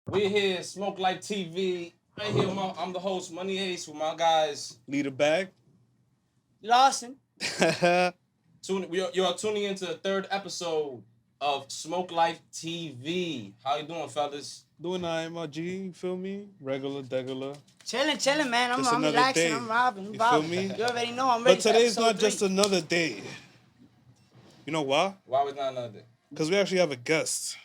We're here, Smoke Life TV. Right here, I'm the host, Money Ace, with my guys. Lead it back. Lawson. You are tuning into the third episode of Smoke Life TV. How you doing, fellas? Doing I, my G, you feel me? Regular, degular. Chilling, man. I'm another relaxing. day. I'm robbing. You feel me? You already know I'm ready. But today's not for just another day. You know why? Why was not another day? Because we actually have a guest.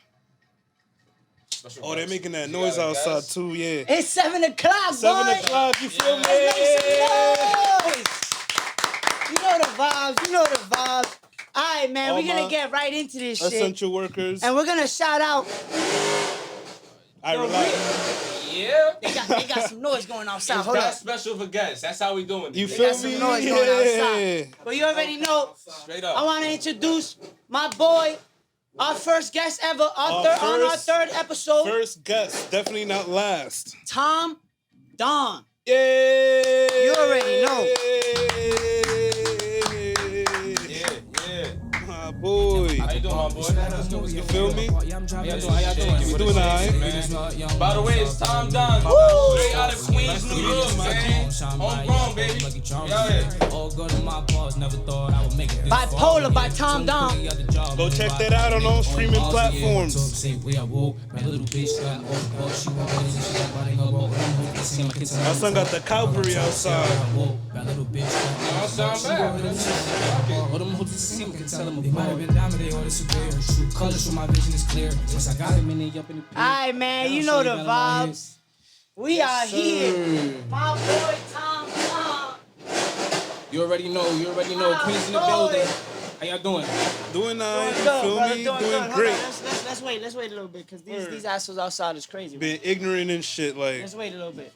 Special Oh, they're guest. making that You noise got a outside guest? too, yeah. It's 7 o'clock, 7 boy. o'clock, you feel me? Let's make some noise. You know the vibes. All right, man. All We're going my to get right into this shit. Essential workers. And we're going to shout out. I relax. Yeah. They got some noise going outside. It's Hold that up. special for guests. That's how we doing it. You They feel got some me? noise going outside. But you already know. Straight up. I want to introduce my boy, our first guest ever, on our third episode, First guest, definitely not last. Tom Don. Yay! You already know. Yeah. My boy. How you doing, my boy? You feel me? How y'all doing? We doing alright. By the way, it's Tom Dunn. Straight out of Queens, New York, man. Homegrown, baby. Yeah. Bipolar by Tom Don. Go check that out on all streaming platforms. My son got the Calvary outside. Don't sound bad. Alright, man, you know the vibes. We are here. My boy Tom Don. You already know. Queens in the boy. building. How y'all doing? Doing alright, you Doing good, feel brother, me? doing Doing good. Hold great. on, let's wait a little bit, because these assholes outside is crazy. Being ignorant and shit, like. Let's wait a little bit.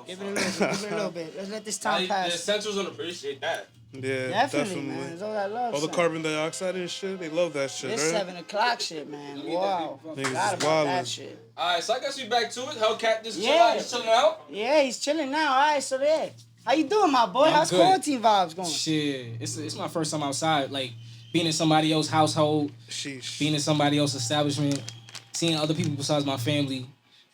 Give it a little bit. Let's let this time The pass. essentials don't appreciate that. Yeah, Definitely, man. It's all that love. All the son. carbon dioxide and shit, they love that shit, This right? 7 o'clock shit, man. Wow. Niggas Forgot is about wildin'. that shit. Alright, so I guess we back to it. Hellcat just Yeah. chilling out. Yeah, he's chilling now. All right, so there. How you doing, my boy? I'm How's good. quarantine vibes going? Shit, it's my first time outside. Like being in somebody else's household, Sheesh. being in somebody else's establishment, seeing other people besides my family.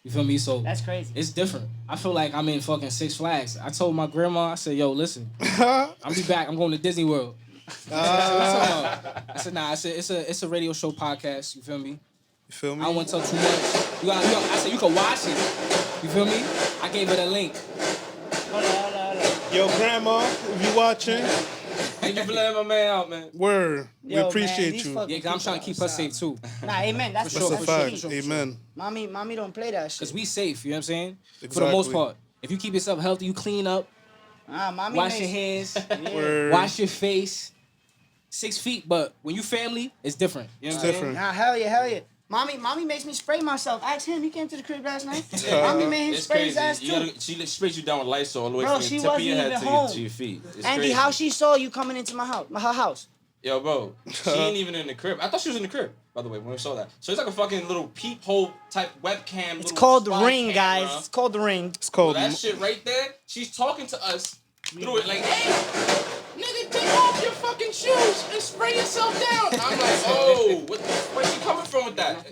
You feel me? So That's crazy. it's different. I feel like I'm in fucking Six Flags. I told my grandma, I said, "Yo, listen, I'll be back. I'm going to Disney World." I said, "Nah." I said, "It's a radio show podcast." You feel me? You feel me? I don't want to talk too much. I said, "You can watch it." You feel me? I gave it a link. Hold on. Yo, grandma, if you watching, Thank you for letting my man out, man. word. We Yo, man, appreciate these you. fucking Yeah, 'cause I'm trying to keep her safe too. Nah, amen. That's For That's sure, a for fact. sure. Amen. Mommy don't play that Cause shit. we safe, you know what I'm saying? For the most Exactly. part. If you keep yourself healthy, you clean up, Mommy wash makes, your hands, Yeah. Word. wash your face. 6 feet, but when you family, it's different. You know what I'm different. Nah, hell yeah. Mommy makes me spray myself. Ask him. He came to the crib last night. Mommy made him It's spray his crazy. ass too. She sprays you down with Lysol all the way Bro, from she the tip of your wasn't head even to home. your feet. It's Andy, crazy. how she saw you coming into her house? Yo, bro, she ain't even in the crib. I thought she was in the crib, by the way, when we saw that. So it's like a fucking little peephole type webcam. It's little called the spy ring, camera. guys. It's called the ring. It's called. That shit right there, she's talking to us through it like, hey, nigga, take off your fucking shoes and spray yourself down. I'm like, oh, where's she coming from with that?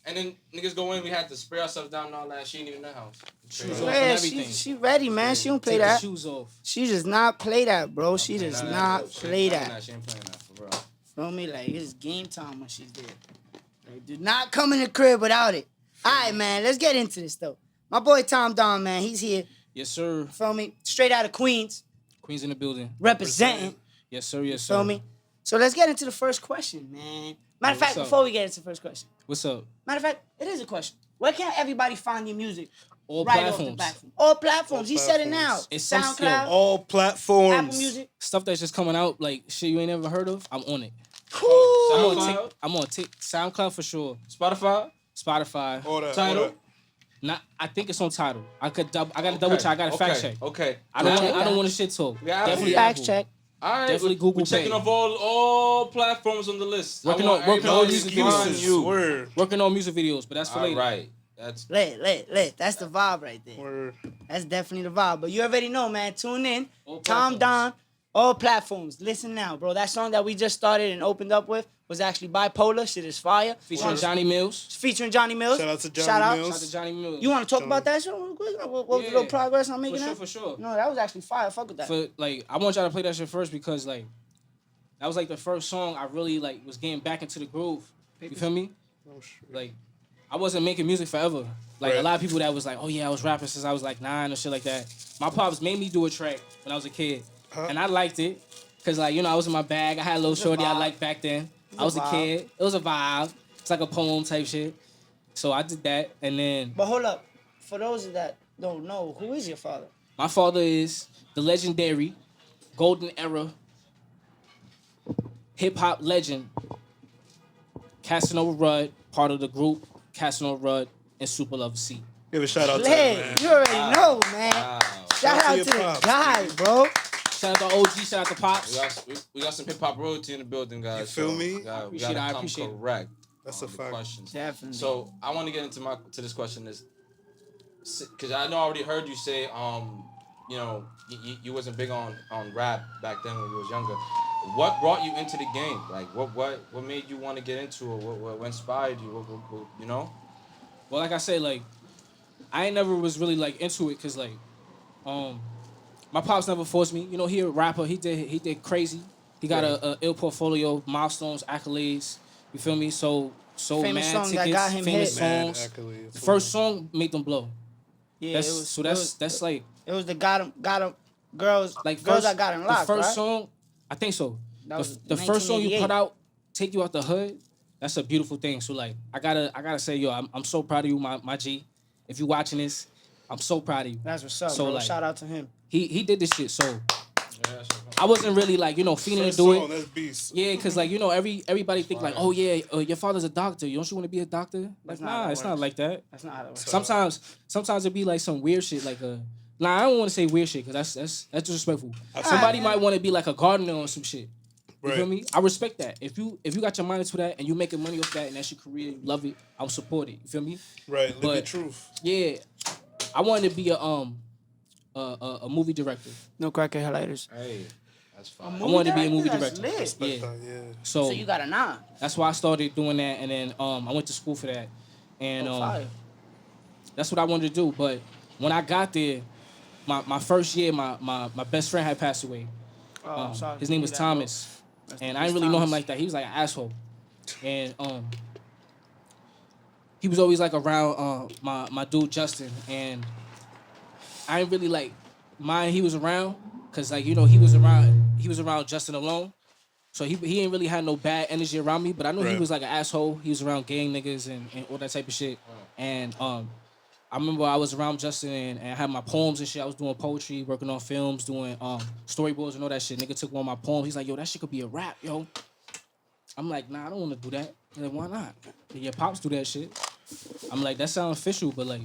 And then niggas go in, we had to spray ourselves down and all that. She ain't even in the house. Shoes off and Yeah, everything. she ready, man. She don't play Take the that. shoes off. She does not play that, bro. She does not play that. She ain't playing that, for real. Feel me? Like, it's game time when she's there. Like, do not come in the crib without it. All right, man. Let's get into this, though. My boy Tom Don, man. He's here. Yes, sir. Feel me? Straight out of Queens. Queens in the building. Representing. Yes, sir. Yes, sir. Feel me? So let's get into the first question, man. Matter of fact, what's up? before we get into the first question. What's up? Matter of fact, it is a question. Where can everybody find your music? All Right platforms. off the platform. All platforms. He said it now. platforms. It's some skill. SoundCloud, All platforms. Apple Music. Stuff that's just coming out, like shit you ain't never heard of, I'm on it. Woo! I'm on SoundCloud for sure. Spotify? Spotify. All that. Title? All that. I think it's on Tidal. I gotta double check. I gotta fact check. Okay. I don't want to shit talk. Yeah, Definitely Fact Apple. check. All right. Definitely Google We're checking Pay. off all platforms on the list. Working I want on everybody music to find videos. you. Word. Working on music videos, but that's for All later. right. That's Lit. That's the vibe right there. Word. That's definitely the vibe. But you already know, man. Tune in. All Tom platforms. Don All platforms. Listen now, bro. That song that we just started and opened up with was actually Bipolar. Shit is fire. Featuring Johnny Mills. Featuring Johnny Mills. Shout out to Johnny Shout out. Mills. Shout out to Johnny Mills. You want to talk about that shit real quick? What was the little progress I'm making? For sure. No, that was actually fire. Fuck with that. For like, I want y'all to play that shit first because like, that was like the first song I really like was getting back into the groove. You feel me? Oh, shit. Like, I wasn't making music forever. Like Right. a lot of people that was like, oh yeah, I was rapping since I was like 9 or shit like that. My pops made me do a track when I was a kid, and I liked it. Cause like, you know, I was in my bag. I had a little shorty I liked back then. I was a kid. It was a vibe. It's like a poem type shit. So I did that, and then But hold up. For those that don't know, who is your father? my father is the legendary golden era hip hop legend Casanova Rudd, part of the group Casanova Rudd and Super Lover C. Give a shout out to Hey, him, man. you already know, man. Shout out to your the pops, guy, bro. Shout out to OG, shout out to Pops. We got some hip hop royalty in the building, guys. You feel me? We gotta I come appreciate it. correct. That's on a the fact. questions. Definitely. So I want to get into this question is, because I know I already heard you say, you know, you wasn't big on rap back then when you was younger. What brought you into the game? Like, what made you want to get into it? What inspired you? What, you know? Well, like I said, like, I ain't never was really like into it because like, my pops never forced me. You know, he a rapper. He did crazy. He got a ill portfolio, milestones, accolades. You feel me? So Famous mad song that tickets, got him famous hit. Mad songs. accolades. The first song made them blow. Yeah, That's like it was the got him girls like girls first, that got him locked, the first right? song, I think so. That was The first song you 1988. put out, Take You Out the Hood, that's a beautiful thing. So like, I gotta say, yo, I'm so proud of you, my G. If you watching this, I'm so proud of you. That's what's up, So, bro. like, Shout out to him. He did this shit. So I wasn't really like, you know, feeling to First do song, it. that's beast. Yeah, cause like, you know, everybody think like, oh yeah, your father's a doctor. Don't you want to be a doctor? Like, That's not how nah, that it's not works. like that. That's not how that works. Sometimes it be like some weird shit, like a. Nah, I don't want to say weird shit, cause that's disrespectful. Somebody might want to be like a gardener or some shit. You feel Right. me? I respect that. If you got your mind into that and you making money off that and that's your career, you love it, I'll support it. You feel me? Right, live But- the truth. Yeah, I wanted to be a movie director. No crackhead highlighters. Hey, that's fine. I wanted to be a movie That's director. lit. Yeah. Yeah. So So you got a 9. that's why I started doing that, and then I went to school for that, and Fire. that's what I wanted to do. But when I got there, my first year, my best friend had passed away. Oh, I'm sorry His to name hear was that, Thomas, bro. and I didn't really know him like that. He was like an asshole, and he was always like around my dude Justin, and I didn't really like mind he was around, cause like, you know, he was around Justin alone. So he ain't really had no bad energy around me, but I know he Right. was like an asshole. He was around gang niggas and all that type of shit. And I remember I was around Justin and I had my poems and shit. I was doing poetry, working on films, doing storyboards and all that shit. Nigga took one of my poems. He's like, yo, that shit could be a rap, yo. I'm like, nah, I don't want to do that. He's like, why not? Your pops do that shit. I'm like, that sounds official, but like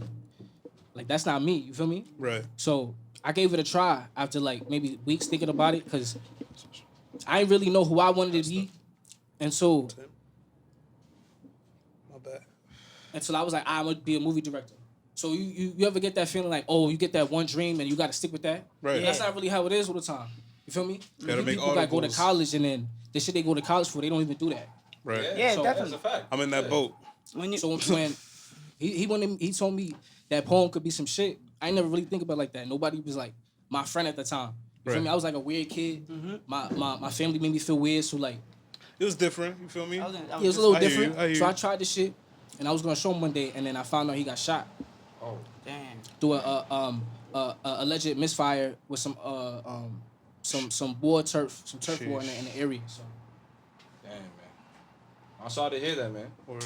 that's not me. You feel me? Right. So I gave it a try after like maybe weeks thinking about it, because I didn't really know who I wanted to be. And so My bad. until I was like, I'm gonna be a movie director. So you ever get that feeling like, oh, you get that one dream and you gotta stick with that? Right. That's not really how it is all the time. You feel me? Gotta make People gotta go to articles. college and then the shit they go to college for, they don't even do that. Right. Yeah, So- definitely. That's a fact. I'm in that boat. When you So when he told me that poem could be some shit, I ain't never really think about it like that. Nobody was like my friend at the time. You feel Right. me? I was like a weird kid. My family made me feel weird, so like It was different. You feel me? I was in- I it was a just- little I hear you, different. I hear So I you. tried this shit, and I was gonna show him one day, and then I found out he got shot Oh, Damn. through a alleged misfire with some war turf, some turf war in the area. So damn, man. I'm sorry to hear that, man. Or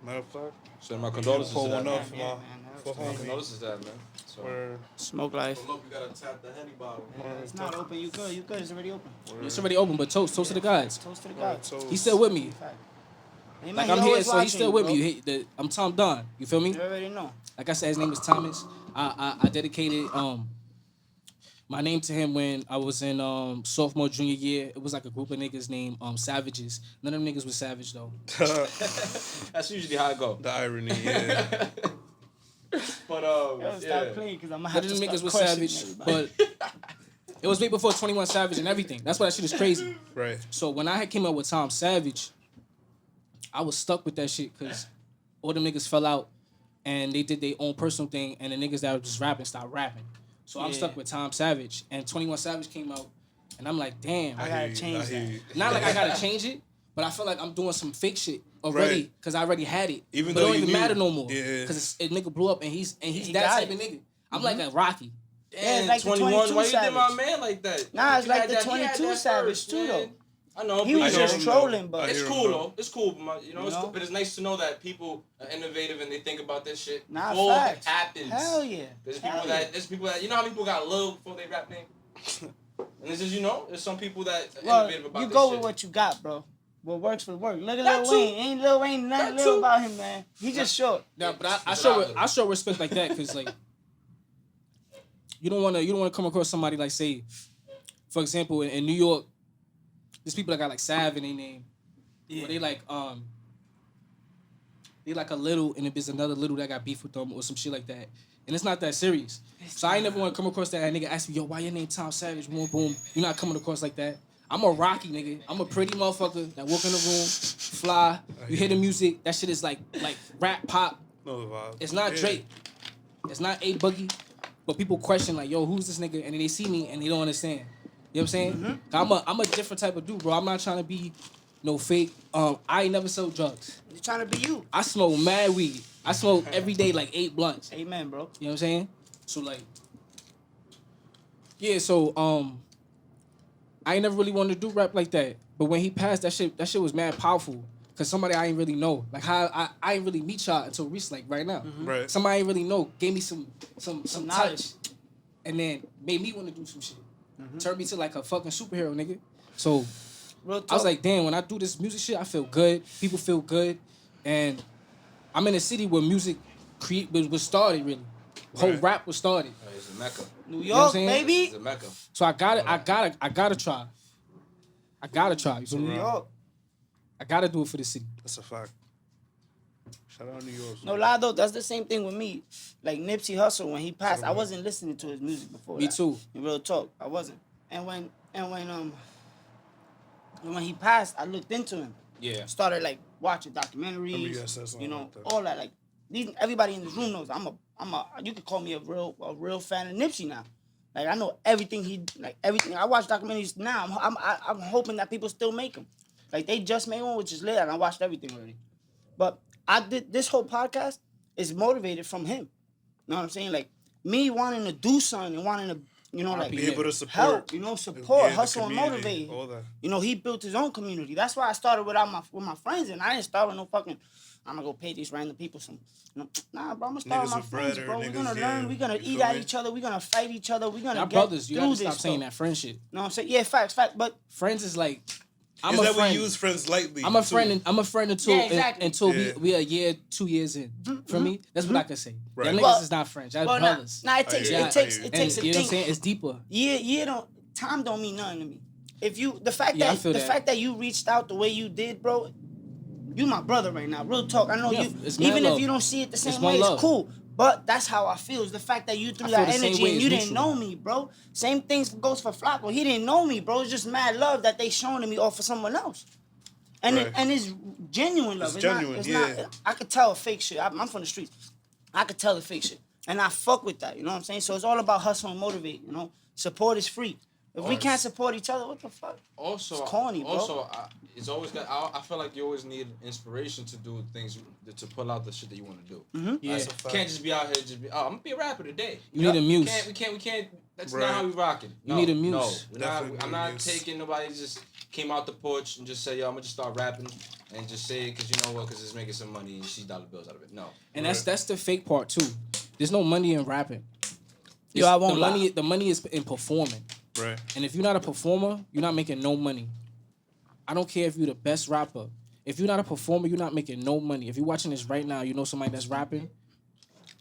matter of fact, So my condolences pull to that, one man. off Yeah, my man, for that was My homie. condolences to that, man. So, Or Smoke life. Look, you gotta tap the Henny bottle. It's not open. You good. You good. It's already open. it's already open, but toast to the guys. Toast to the right, guys. so He's still with me. Fact. Hey, man, Like he I'm here, always so he's watching still you, with bro. me. I'm Tom Don. You feel me? You already know. Like I said, his name is Thomas. I dedicated my name to him when I was in sophomore, junior year. It was like a group of niggas named Savages. None of them niggas was savage though. that's usually how it go. the irony, yeah. But Yo, yeah. stop playing because I'm gonna None have of to them start niggas was questioning savage, everybody. but It was way before 21 Savage and everything. That's why that shit is crazy. Right. So when I had came up with Tom Savage, I was stuck with that shit because all them niggas fell out and they did their own personal thing, and the niggas that were just rapping stopped rapping. So I'm stuck with Tom Savage, and 21 Savage came out, and I'm like, damn, I gotta change that. Not like I gotta change it, but I feel like I'm doing some fake shit already because I already had it. Even but though it don't you even knew. matter no more. Yeah. Because a nigga blew up and he's He that got type it. of nigga. I'm like a Rocky. Yeah, it's like the 21. 22 Why you did my Savage. man like that? Nah, it's He like had the that- he had 22 that Savage first, too, man. though. I know. He but was you know, just trolling, but It's hear cool him, though. It's cool, but it's know? cool, but it's nice to know that people are innovative and they think about this shit Nah, before it facts. happens. Hell yeah. There's Hell people yeah. that you know how people got love before they rap name. And this is there's some people that are Well, innovative about you this go shit. with what you got, bro. What works for work. Look at That Lil too. Wayne. Ain't Lil Wayne nothing That little too. about him, man. He just short. Yeah, but I Without show respect like that because like you don't wanna come across somebody like say, for example, in New York, there's people that got like Sav in their name. Yeah. Or they like a little, and if there's another little that got beef with them or some shit like that. And it's not that serious. So I ain't never want to come across that nigga ask me, yo, why your name Tom Savage? Boom, boom. You're not coming across like that. I'm a Rocky nigga. I'm a pretty motherfucker that walk in the room, fly. You hear the music. That shit is like rap pop. No vibe. It's not Drake. It's not A Boogie. But people question like, yo, who's this nigga? And then they see me and they don't understand. You know what I'm saying? Mm-hmm. I'm a different type of dude, bro. I'm not trying to be no fake. I ain't never sold drugs. You're trying to be you. I smoke mad weed. I smoke every day like 8 blunts. Amen, bro. You know what I'm saying? So like, yeah. So I ain't never really wanted to do rap like that. But when he passed, that shit was mad powerful. Cause somebody I ain't really know, like how I ain't really meet y'all until recently, like right now. Right. Somebody I ain't really know gave me some knowledge. touch, and then made me want to do some shit. Turned me to like a fucking superhero, nigga. So Real talk. I was like, damn, when I do this music shit, I feel good. People feel good, and I'm in a city where music was started really. Whole Right. rap was started. It's a mecca. New know what York, I'm saying? It's baby. a mecca. So I gotta try. I gotta try. You feel New me? York. I gotta do it for the city. That's a fact. Shout out New York. No lie though, that's the same thing with me. Like Nipsey Hussle, when he passed, I wasn't listening to his music before. Me that. too. In real talk, I wasn't. And when he passed, I looked into him. Yeah. Started like watching Remember you documentaries. guys said something You know, like that. all that. Like everybody in this room knows I'm a. You could call me a real fan of Nipsey now. Like I know everything everything. I watch documentaries now. I'm hoping that people still make them. Like they just made one, which is lit, and I watched everything already. But I did this whole podcast is motivated from him. You know what I'm saying? Like me wanting to do something and wanting to, you know, like Be able to support. help, you know, support, the hustle, and community, motivate. all that. You know, he built his own community. That's why I started with my friends, and I didn't start with no fucking. I'm gonna go pay these random people some. You know, nah, bro, I'm gonna start Niggas with my with friends, bread or bro. We're gonna niggas, learn. yeah, We're gonna you eat feel at me? each other. We're gonna fight each other. We're gonna Y'all get brothers, you through gotta this. stop saying though. that friend shit. You know what I'm saying? Yeah, facts. But Friends is like, I'm Is a that friend. we use friends lightly? I'm a too. friend. I'm a friend until Yeah, exactly. until Yeah. we a year, 2 years in. For me, that's what I can say. Right. Y'all niggas Well- is not friends. Y'all well, brothers. nah, it takes hear you. it takes I hear it you. takes and a you know what I'm thing. saying? It's deeper. Time don't mean nothing to me. If you the fact Yeah, I that feel the that. fact that you reached out the way you did, bro, you my brother right now. Real talk. I know Yeah, you. it's mad Even if love. you don't see it the same It's way, one it's love. cool. But that's how I feel. Is the fact that you threw I feel that the same energy way and as you didn't mutual. know me, bro. Same things goes for Flacco. He didn't know me, bro. It's just mad love that they showing to me off for someone else. And Right. and it's genuine love. It's genuine, not, yeah. Not, I could tell fake shit. I'm from the streets. I could tell the fake shit. And I fuck with that, you know what I'm saying? So it's all about hustle and motivate, you know? Support is free. If we can't support each other, what the fuck? Also, It's corny, bro. It's always got. I feel like you always need inspiration to do things to pull out the shit that you want to do. Yeah. That's a You fact. can't just be out here just be. Oh, I'm gonna be a rapper today. You need a muse. We can't. That's Right. not how we rocking. You No, need a muse. No, we're Definitely not. I'm need a not muse. taking nobody just came out the porch and just say, yo, I'm gonna just start rapping and just say it because you know what? Because it's making some money and see dollar bills out of it. No. And that's the fake part too. There's no money in rapping. Yo, I won't the lie. money. The money is in performing. Right. And if you're not a performer, you're not making no money. I don't care if you're the best rapper. If you're not a performer, you're not making no money. If you're watching this right now, you know somebody that's rapping.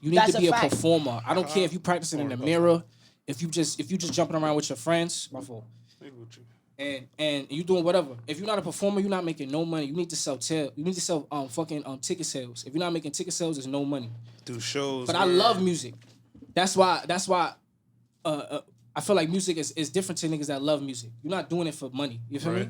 You need That's to be a a fact. performer. I don't care if you practicing in the mirror. If you just jumping around with your friends, my fault. And you doing whatever. If you're not a performer, you're not making no money. You need to sell You need to sell fucking ticket sales. If you're not making ticket sales, there's no money. Do shows. But I love music. That's why I feel like music is different to niggas that love music. You're not doing it for money. You feel me?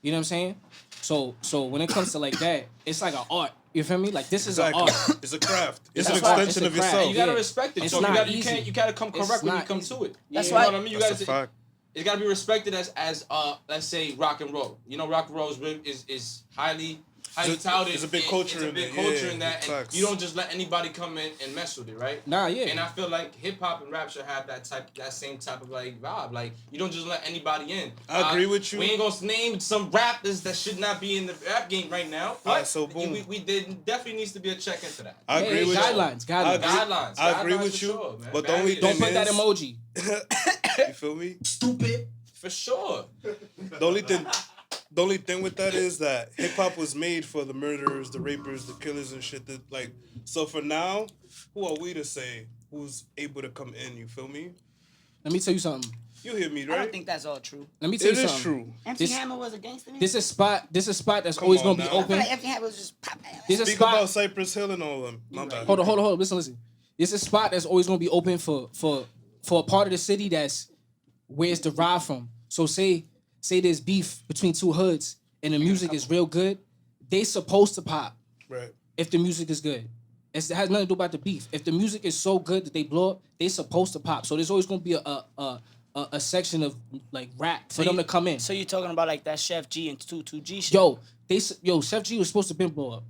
You know what I'm saying? So when it comes to like that, it's like an art. You feel me? Like this is an art. It's a craft. It's That's an right. extension It's a of craft. yourself. You gotta respect it. It's So not you easy. gotta come It's correct when you not come easy. to it. That's You why- know what I mean? You That's a gotta. fact. It's gotta be respected as let's say rock and roll. You know, rock and roll is highly touted. It's a big culture It's a in big it, culture yeah, in that, and facts. you don't just let anybody come in and mess with it, right? Nah, yeah. And I feel like hip hop and rap should have that same type of like vibe. Like you don't just let anybody in. I agree with you. We ain't gonna name some rappers that should not be in the rap game right now. But Alright, so boom. we definitely needs to be a check into that. I agree with you. guidelines. Guidelines. I agree Guidelines with for you. sure, man. But the only Don't thing put that is- emoji. You feel me? Stupid. For sure. The only thing with that is that hip hop was made for the murderers, the rapers, the killers and shit. That like, so for now, who are we to say who's able to come in? You feel me? Let me tell you something. You hear me, I right? don't think that's all true. Let me tell It you is something. true. MC This- Hammer was a gangster. Man. This is a spot that's Come always on gonna be now. I feel open. like MC Hammer was just pop. This is a Speak spot. about Cypress Hill and all of them. My bad. Hold on. Listen. This is a spot that's always gonna be open for a part of the city that's where it's derived from. So say there's beef between two hoods and the music is real good, they supposed to pop Right. if the music is good. It has nothing to do about the beef. If the music is so good that they blow up, they supposed to pop. So there's always gonna be a section of like rap for them to come in. So you're talking about like that Chef G and 2G shit? Yo, Chef G was supposed to been blow up.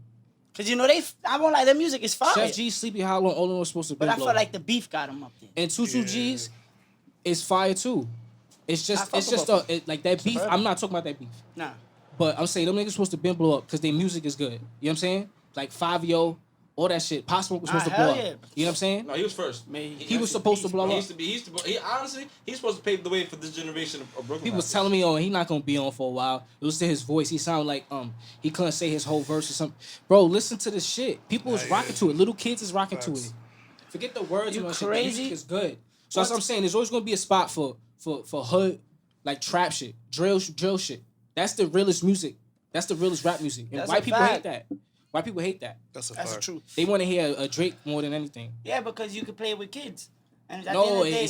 Cause you know I won't like their music is fire. Chef G, Sleepy Hollow, all of them was supposed to be but I blow feel up. like the beef got him up there. And 2G's is fire too. It's I just fuck with like that beef. Forever. I'm not talking about that beef. Nah. But I'm saying them niggas supposed to been blow up because their music is good. You know what I'm saying? Like 5-Yo, all that shit. Pop Smoke was supposed to hell blow yeah. up. You know what I'm saying? No, he was first. Man, He was supposed to blow He up. used to be. He honestly, he's supposed to pave the way for this generation of Brooklyn. People was rappers. telling me, oh, he not gonna be on for a while. It was to his voice. He sounded like he couldn't say his whole verse or something. Bro, listen to this shit. People was rocking to it. Little kids is rocking to it. Forget the words. You and all that shit. The crazy? music is good. So that's what I'm saying. There's always gonna be a spot for hood, like trap shit, drill shit. That's the realest music. That's the realest rap music. And That's white a people fact. hate that. White people hate that. That's a That's fact. true. They want to hear a Drake more than anything. Yeah, because you can play it with kids. And at the No, end of the day,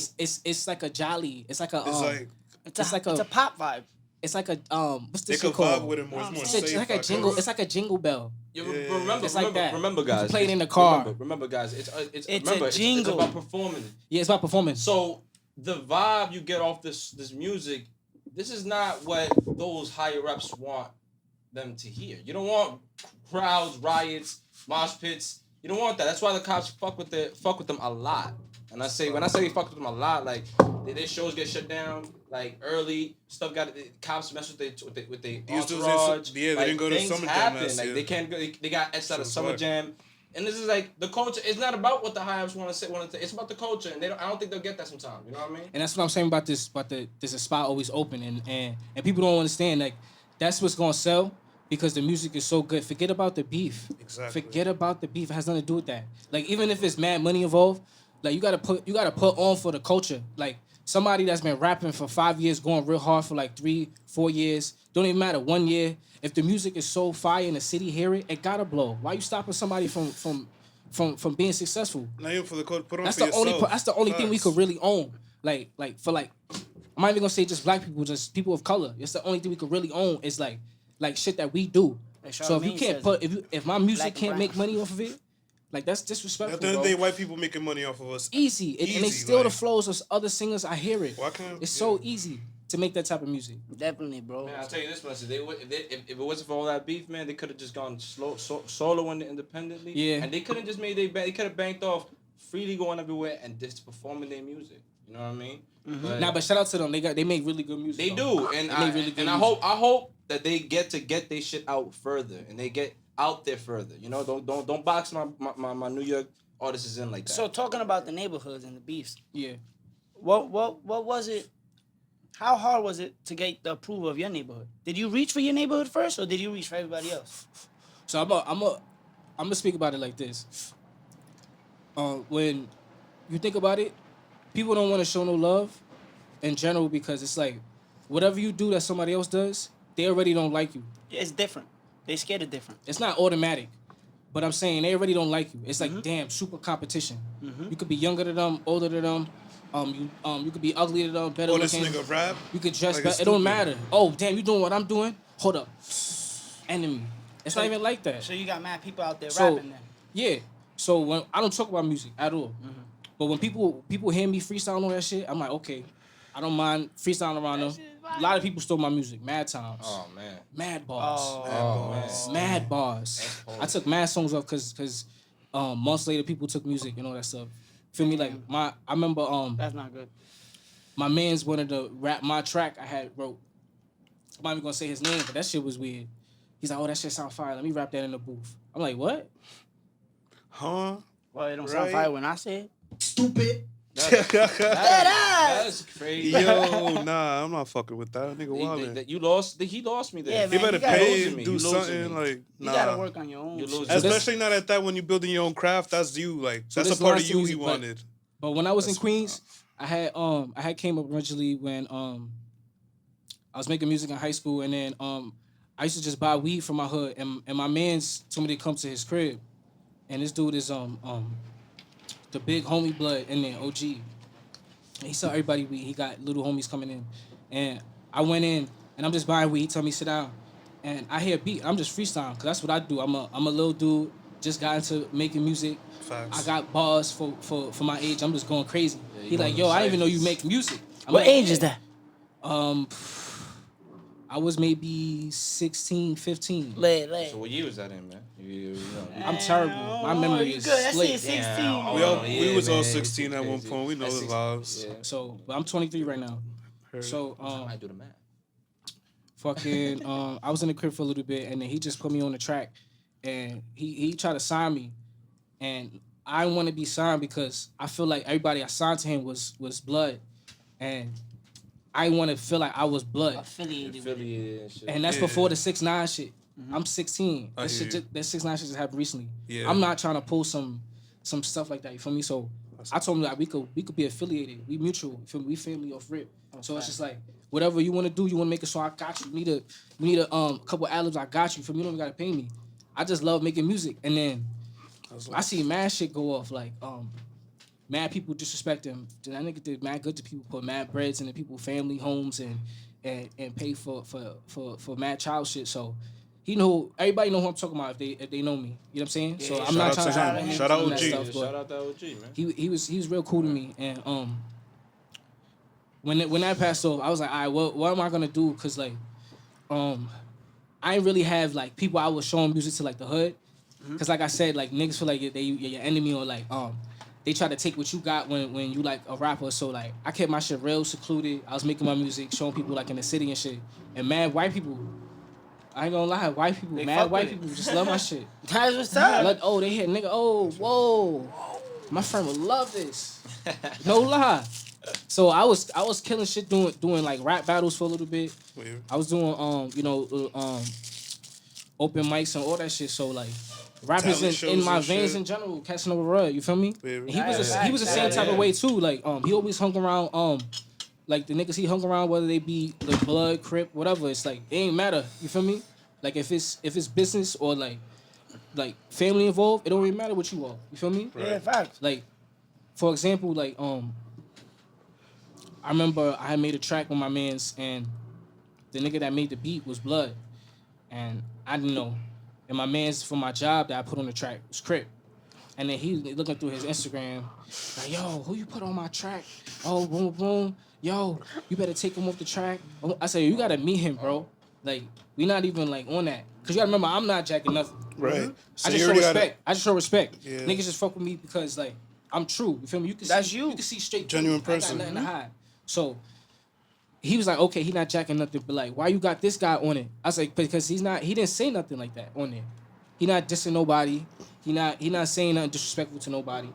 it's like a jolly. It's like a It's like it's like it's a pop vibe. it's like a what's they this could shit called? vibe with it more. It's more It's safe. It's like a I jingle. guess. It's like a jingle bell. Yeah, Yeah. remember, It's like that. remember, You guys. can play it in the it's- car. Remember, guys. It's It's remember, a jingle. It's about performing. Yeah, it's about performance. So the vibe you get off this music, this is not what those higher ups want them to hear. You don't want crowds, riots, mosh pits. You don't want that. That's why the cops fuck with them a lot. And when I say fuck with them a lot, like their shows get shut down like early. Stuff got cops mess with the Used to entourage. say- yeah, they like, didn't go to things Summer Jam happen. last Like year. they can't go. They got etched out of That's Summer right. Jam. And this is like the culture. It's not about what the high ups want to say. It's about the culture, and I don't think they'll get that sometimes. You know what I mean? And that's what I'm saying about this. There's a spot always open, and people don't understand. Like that's what's gonna sell because the music is so good. Forget about the beef. Exactly. Forget about the beef. It has nothing to do with that. Like even if it's mad money involved, like you gotta put on for the culture. Like somebody that's been rapping for 5 years, going real hard for like 3-4 years. Don't even matter 1 year. If the music is so fire and the city hear it, it gotta blow. Why you stopping somebody from being successful? Not even for the code. Put on That's for the only. yourself. That's the only thing we Facts. could really own. Like I'm not even gonna say just black people, just people of color. It's the only thing we could really own. Is like shit that we do. Like So if you Charlamagne can't says, if my music black and can't brown. make money off of it, like that's disrespectful. At the end of bro. the day, white people making money off of us. Easy. And they Easy, steal the like- flows of other singers. I hear it. Why can't- It's so yeah. easy to make that type of music. Definitely, bro. Man, I'll tell you this much: if it wasn't for all that beef, man, they could have just gone solo and independently. Yeah. And they couldn't just made they could have banked off freely going everywhere and just performing their music. You know what I mean? But shout out to them. They make really good music. They though. do, and They I make really good and I music. hope that they get their shit out further, and they get out there further. You know, don't box my New York artists in like that. So talking about the neighborhoods and the beefs, Yeah. what was it? How hard was it to get the approval of your neighborhood? Did you reach for your neighborhood first, or did you reach for everybody else? So I'm gonna speak about it like this. When you think about it, people don't want to show no love in general because it's like whatever you do that somebody else does, they already don't like you. It's different. They scared of different. It's not automatic, but I'm saying they already don't like you. It's like damn super competition. You could be younger than them, older than them. You could be ugly to them, better Oh, this looking. nigga rap? You could dress Like, better. it's It don't stupid. matter. Oh, damn, you doing what I'm doing? Hold up. Enemy. It's not even like that. So you got mad people out there So, rapping then. yeah. So when I don't talk about music at all, but when people hear me freestyle all that shit, I'm like, okay, I don't mind freestyling around them. A lot of people stole my music, mad times, Oh man. mad bars, Oh man. mad bars. I took mad songs off because months later people took music and all that stuff. Feel me? Like I remember That's not good. my man's wanted to rap my track I had wrote. I'm not even gonna say his name, but that shit was weird. He's like, oh, that shit sound fire. Let me rap that in the booth. I'm like, what? Huh? Well, it don't sound fire when I say it. Stupid. That's crazy. Yo, nah, I'm not fucking with that. Nigga wildin'. You lost. He lost me there. Yeah, You man, better you gotta pay losing me. do You losing something me. like You nah. gotta work on your own. You shit. losing me. Especially not at that when you're building your own craft. That's you. Like So that's this a part of last you he music, but- wanted. But when I was in Queens, I had came up originally when I was making music in high school, and then I used to just buy weed from my hood, and my man's told me to come to his crib, and this dude is the big homie blood in there, OG. And he saw everybody weed. He got little homies coming in, and I went in and I'm just buying weed. He told me sit down, and I hear a beat. I'm just freestyling because that's what I do. I'm a little dude, just got into making music. Facts. I got bars for my age. I'm just going crazy. Yeah, He like, yo, I didn't even know you make music. I'm What like, age is that? I was maybe 16, 15. Late. So what year was that in, man? You know. I'm terrible. My memory you is good. I see slick. it, 16. We was all man. 16 at one Crazy. point. We know That's the 16. vibes. Yeah. So, but I'm 23 right now. Heard. So, I do the math. fucking, I was in the crib for a little bit, and then he just put me on the track, and he tried to sign me, and I want to be signed because I feel like everybody I signed to him was blood, and I want to feel like I was blood, Affiliated with it. Affiliated and shit. and that's Yeah. before the 6ix9ine shit. I'm 16. I That hear shit, you. that 6ix9ine shit just happened recently. Yeah. I'm not trying to pull some stuff like that. You feel me? So I told him that we could be affiliated. We mutual. You feel me? We family off rip. So it's just like whatever you want to do, you want to make it. So I got you. You need a couple ad-libs. I got you. For me, you don't even gotta pay me. I just love making music. And then I see mad shit go off like mad people disrespect him. That nigga did mad good to people, put mad breads into people family homes and pay for mad child shit. So he know everybody know who I'm talking about if they know me. You know what I'm saying? So I'm not trying to shout out that OG. stuff, but Shout out to OG, man. he was real cool to me, and when that passed off, I was like, all right, what am I gonna do? Cause like I ain't really have like people I was showing music to like the hood, cause like I said, like niggas feel like you're your enemy or like they try to take what you got when you like a rapper. So like I kept my shit real secluded. I was making my music, showing people like in the city and shit, and mad white people. I ain't gonna lie, white people, They mad fuck white with it. people just love my shit. That's what's up. Like, oh, they hit nigga. Oh, whoa, my friend would love this. No lie. So I was killing shit doing like rap battles for a little bit. Weird. I was doing open mics and all that shit. So like rappers Talent shows in my and veins shit. in general, catching over rug. You feel me? Weird. And he was the same type of way too. Like he always hung around like the niggas he hung around, whether they be the blood, crip, whatever. It's like it ain't matter. You feel me? Like if it's business or like family involved, it don't really matter what you are. You feel me? Yeah, facts. Like, for example, like I remember I had made a track with my mans, and the nigga that made the beat was Blood, and I didn't know. And my mans from my job that I put on the track was Crip, and then he looking through his Instagram, like, yo, who you put on my track? Oh, boom, boom. Yo, you better take him off the track. I said, you gotta meet him, bro. Like, we not even like on that, cause you gotta remember, I'm not jacking nothing. Right. So I you just show already respect. I just show respect. Yeah. Niggas just fuck with me because like I'm true. You feel me? You can That's see, you. You can see straight. Genuine through. person. I got nothing to hide. So he was like, okay, he not jacking nothing, but like, why you got this guy on it? I was like, because he didn't say nothing like that on there. He not dissing nobody. He not saying nothing disrespectful to nobody.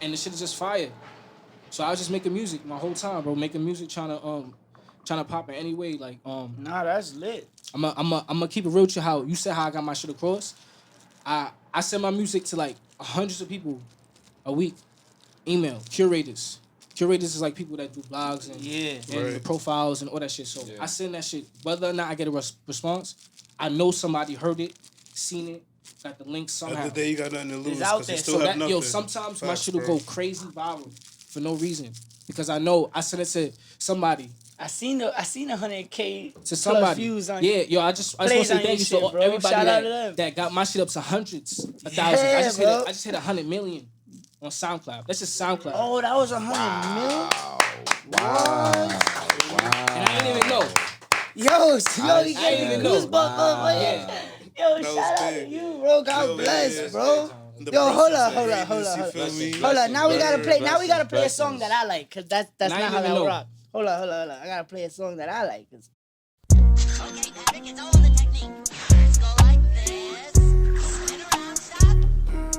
And the shit is just fire. So I was just making music my whole time, bro. Making music, trying to pop in any way. Like Nah, that's lit. I'm gonna keep it real with you. How you said how I got my shit across. I send my music to like hundreds of people a week. Email curators. Curators is like people that do blogs and Right. the profiles and all that shit. So Yeah. I send that shit. Whether or not I get a response, I know somebody heard it, seen it, got the link At somehow. the day you got nothing to lose out because you there. still So have that nothing. sometimes my Facts, shit will bro. go crazy viral. for no reason because I know I sent it to somebody. I seen 100K To somebody. plus views on I just want to plays say on thank your you shit, to bro. everybody Shout out to them. that got my shit up to hundreds of thousands. Yeah, I just bro. hit 100 million on SoundCloud. That's just SoundCloud. Oh, that was 100 mil. Wow. And I didn't even know. Yo, you I gave me didn't know. goosebumps. Yeah. Yo, That was shout out to big. you, bro. God Yo, bless, yeah. bro. The Yo, hold process up, of hold up, greatness, hold you up. feel me? Hold on, now we gotta play. Now we gotta play a Blessings. song that I like, cause that's And I not didn't how even that know. rock. Hold on. I gotta play a song that I like. 'Cause Okay, Patrick, it's all the technique. Let's go like this. Spin around, stop.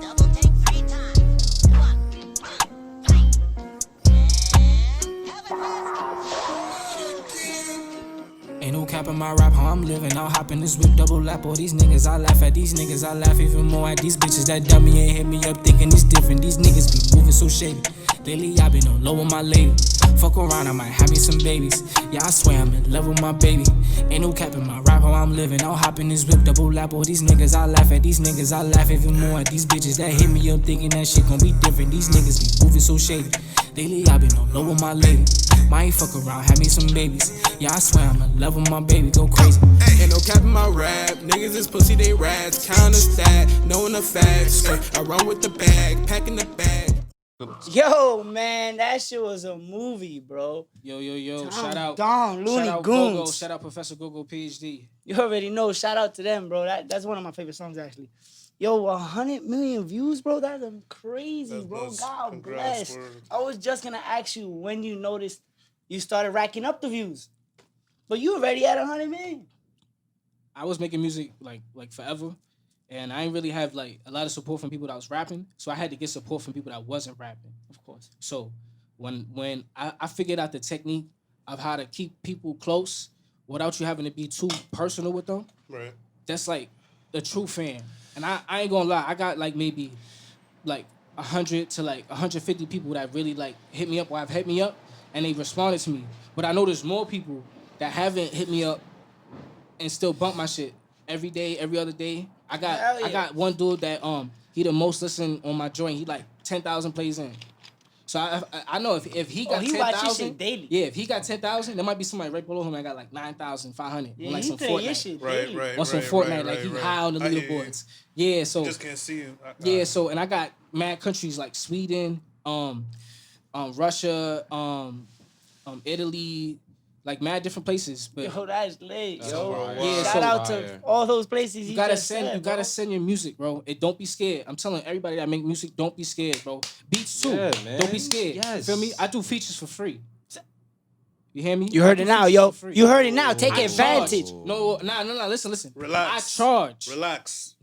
Double take 3 times. 1, 2, 3. And have it. Ain't no cap in my rap, how I'm living. I'll hop in this whip, double lap. All these niggas, I laugh at these niggas. I laugh even more at these bitches that dummy and hit me up thinking it's different. These niggas be moving so shady. Lately, I been on low with my lady. Fuck around, I might have me some babies. Yeah, I swear I'm in love with my baby. Ain't no cap in my rap, how I'm living. I'll hop in this whip, double lap. All these niggas, I laugh at these niggas. I laugh even more at these bitches that hit me up thinking that shit gon' be different. These niggas be moving so shady. Lately, I been on low with my lady. Might fuck around, have me some babies. Yeah, I swear I'm in love with my baby, go crazy. Ain't no cap in my rap, niggas is pussy, they rats. Counter stat, knowing the facts. I run with the bag, packing the bag. yo, man, that shit was a movie, bro. Yo, shout out. Don, Looney Shout out Gogo. Goons. Shout out Professor Gogo, PhD. You already know. Shout out to them, bro. That's one of my favorite songs, actually. Yo, 100 million views, bro. That's crazy, That's bro. nuts. God Congrats, bless. word. I was just gonna ask you when you noticed you started racking up the views, but you already at 100 million. I was making music like forever, and I didn't really have like a lot of support from people that was rapping. So I had to get support from people that wasn't rapping, of course. So when I figured out the technique of how to keep people close without you having to be too personal with them, Right. that's like the true fan. And I ain't gonna lie, I got like maybe like 100 to like 150 people that really like hit me up or have hit me up and they responded to me. But I know there's more people that haven't hit me up and still bump my shit every day, every other day. I Hell yeah. got one dude that he the most listened on my joint. He like 10,000 plays in. So I know if he got he watch your 10,000 shit daily. Yeah, if he got 10,000, there might be somebody right below him that got like 9,500. Yeah, on like he some play your Fortnite. shit Right, daily. right. On some right, Fortnite, right, like he right, high on the I hear you. leaderboards. Yeah, so Just can't see you. yeah, so and I got mad countries like Sweden, Russia, Italy, like mad different places. But Yo, that's lit, yo. fire. Yeah, Shout so- out to all those places you gotta just send said, you gotta bro. send your music, bro. It don't be scared. I'm telling everybody that make music, don't be scared, bro. Beats too. Yeah, man. Don't be scared. Yes. You feel me? I do features for free. You hear me? You heard I it do now, features yo. for free. You heard it now. Take I advantage. charge. No, listen. Relax. I charge. Relax.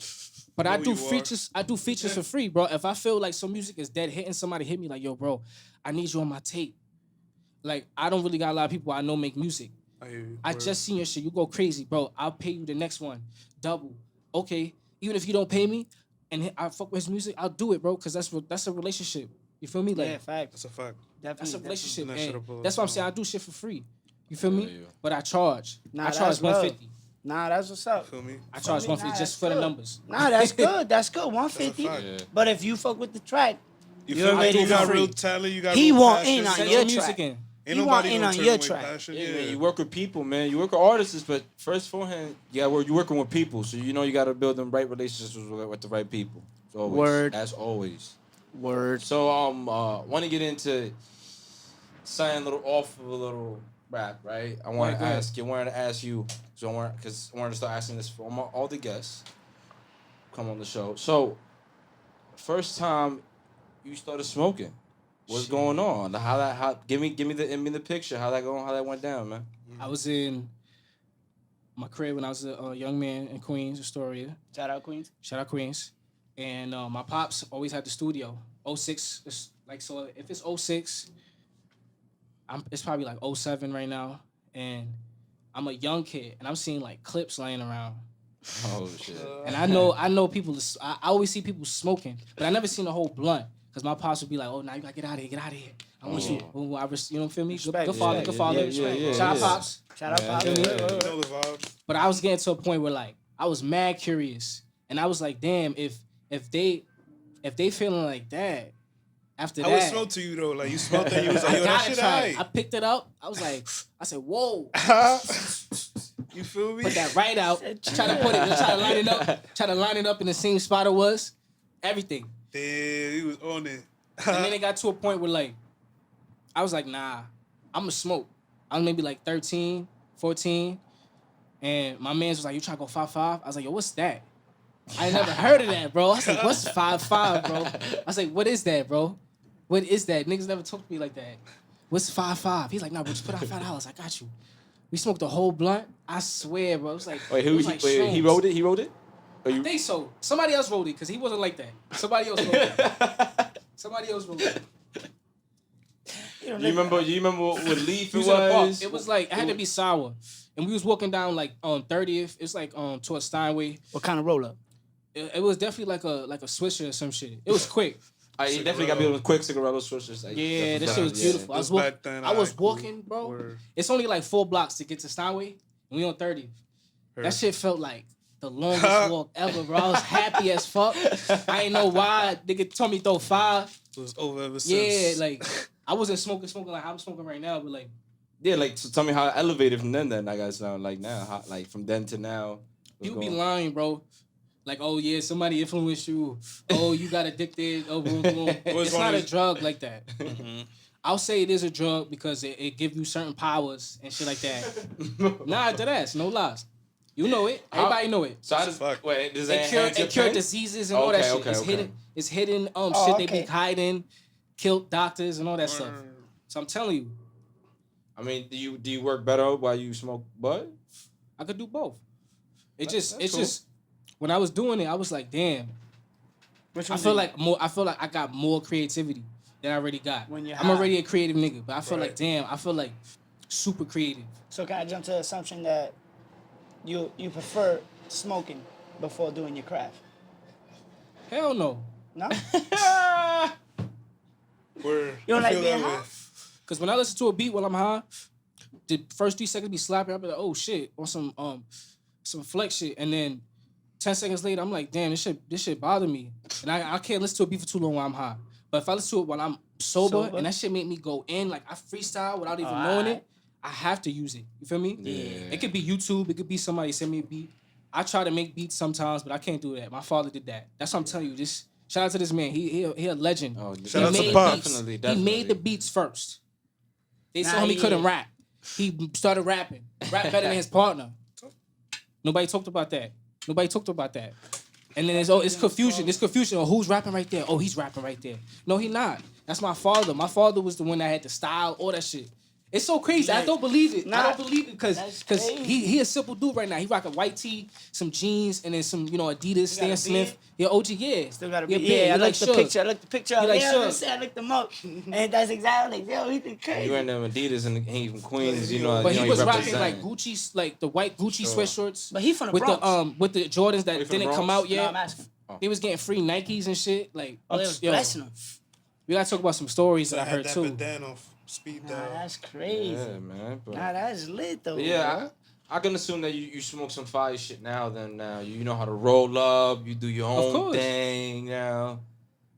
But I Know do you are. features. I do features for free, bro. If I feel like some music is dead hitting, somebody hit me like, yo, bro, I need you on my tape. Like, I don't really got a lot of people I know make music. I hear you. I Word. just seen your shit. You go crazy, bro. I'll pay you the next one. Double. Okay. Even if you don't pay me and I fuck with his music, I'll do it, bro. Cause that's a relationship. You feel me? Like Yeah, fact. That's a fact. that's a relationship. That shit And up all the that's why I'm time. saying I do shit for free. You feel me? Yeah. But I charge. Nah, I that's charge love. 150. Nah, that's what's up. Feel me? I charge Nah, 150 that's just for the good. numbers. Nah, that's good. That's good. 150. fact. Yeah. But if you fuck with the track, You You feel me? already You got know. real talent. You got He real want passion. in on Send your your music track. in. Ain't He nobody want in gonna on turn your away track. passion. Yeah, Yeah. man, you work with people, man. You work with artists, but first forehand, you're working with people, so you know you got to build them right relationships with the right people. As always. Word. As always. Word. So want to get into something a little off of a little rap, right? I want Right, to go ahead. ask you, so because I wanted to start asking this for all the guests come on the show. So, first time you started smoking, what's going on? Give me the picture. How that went down, man. I was in my crib when I was a young man in Queens, Astoria. Shout out Queens. Shout out Queens. And my pops always had the studio. 06, is like, so if it's 06, it's probably like 07 right now. And I'm a young kid, and I'm seeing like clips laying around. Oh shit. And I know people, I always see people smoking, but I never seen a whole blunt. Because my pops would be like, oh, now you gotta get out of here, I want you, you know, feel me? Respect, Good father, yeah, good yeah, father. yeah, Shout out yeah. Pops. Shout out Yeah, Pop. yeah, You know the vibes. But I was getting to a point where like I was mad curious, and I was like, damn, if they feeling like that, after How it that, smelled to you though? Like you smelled it, you was like, I yo, that gotta shit try. aight. I picked it up. I was like, I said, whoa. You feel me? Put that right out. Try to put it. Try to line it up. Try to line it up in the same spot it was. Everything. Damn, he was on it. And then it got to a point where like, I was like, nah, I'ma smoke. I was maybe like 13, 14. And my man was like, you trying to go 5'5"? I was like, yo, what's that? I ain't never heard of that, bro. I was like, what's 5'5", bro? I was like, what is that, bro? What is that? Niggas never talked to me like that. What's 5'5"? He's like, nah, bro, just put out $5. I got you. We smoked the whole blunt. I swear, bro. It was like, Wait, it was like he shrooms. wrote it? He wrote it? Or I you? think so. Somebody else wrote it because he wasn't like that. Somebody else wrote it. Somebody else wrote it. You remember what leaf He it was in a park. was? It was like, it had to be sour. And we was walking down like on 30th. It's like towards Steinway. What kind of roll up? It was definitely like a Swisher or some shit. It was quick. You definitely got to be with quick cigarette swishers. Like, Yeah, that definitely shit was got- beautiful. Those back then, I was alright, cool. walking, bro. Word. It's only like 4 blocks to get to Steinway, and we on 30th. Heard. That shit felt like the longest walk ever, bro. I was happy as fuck. I ain't know why. Nigga told me throw 5. It was over ever since. Yeah, like I wasn't smoking like I'm smoking right now, but like Yeah, like, so tell me how elevated from then I got sound like now. How, like, from then to now. what's you be going- lying, bro. Like, oh yeah, somebody influenced you. Oh, you got addicted. Oh, boom, boom. It's wrong not a with- drug like that. I'll say it is a drug because it gives you certain powers and shit like that. Nah, that's no lies. You know it. Everybody know it. So I just, Fuck. wait, does that It cure, enhance your it cure pen? diseases and all that shit. Okay, It's okay. hidden. It's hidden Oh, shit they okay. be hiding, killed doctors and all that stuff. So I'm telling you, I mean, do you work better while you smoke bud? I could do both. It's That's cool. just when I was doing it, I was like, damn. Which I one feel do you- like I got more creativity than I already got. When you're I'm high. already a creative nigga, but I feel Right. like damn, I feel like super creative. So can I jump to the assumption that you prefer smoking before doing your craft? Hell no. No? Word. You don't I like feel being that way. high? Cause when I listen to a beat while I'm high, the first 3 seconds be slapping, I'll be like, oh shit, on some flex shit. And then 10 seconds later, I'm like, damn, this shit bother me. And I can't listen to a beat for too long while I'm high. But if I listen to it while I'm sober, and that shit make me go in, like I freestyle without even knowing it, I have to use it. You feel me? Yeah. It could be YouTube, it could be somebody send me a beat. I try to make beats sometimes, but I can't do that. My father did that. That's what I'm telling you. Just shout out to this man. He a legend. Oh, Shout out to made Pops. beats. Definitely. He made the beats first. They Nah, told him he yeah. couldn't rap. He started rapping. Rap better than his partner. Nobody talked about that. And then it's confusion. There's confusion. Oh, who's rapping right there? Oh, he's rapping right there. No, he not. That's my father. My father was the one that had the style, all that shit. It's so crazy. I don't believe it. I don't believe it That's because crazy. he a simple dude right now. He rock a white tee, some jeans, and then some Adidas, got a Stan Smith. beard? Yeah, OG, yeah. Still gotta Yeah, be. beard. Yeah, I He looked the Suge. picture. I looked the picture. He like Yeah, Suge. I looked them up, and that's exactly like, yo, he did crazy. You wearing them Adidas and he from Queens, you know. But you he know, was rocking represent. like Gucci, like the white Gucci Sure. sweatshirts. But he from the with Bronx. with the Jordans that He from the didn't come Bronx? out yet. No, I'm asking. They was getting free Nikes and shit. Like, Oh, they was yo, blessing him. we gotta talk about some stories that I had heard that too. bandana off speed Nah, dial. that's crazy. Yeah, man. But, Nah, that's lit though. but yeah, I can assume that you smoke some fire shit now. Then now you know how to roll up. You do your own course. thing now.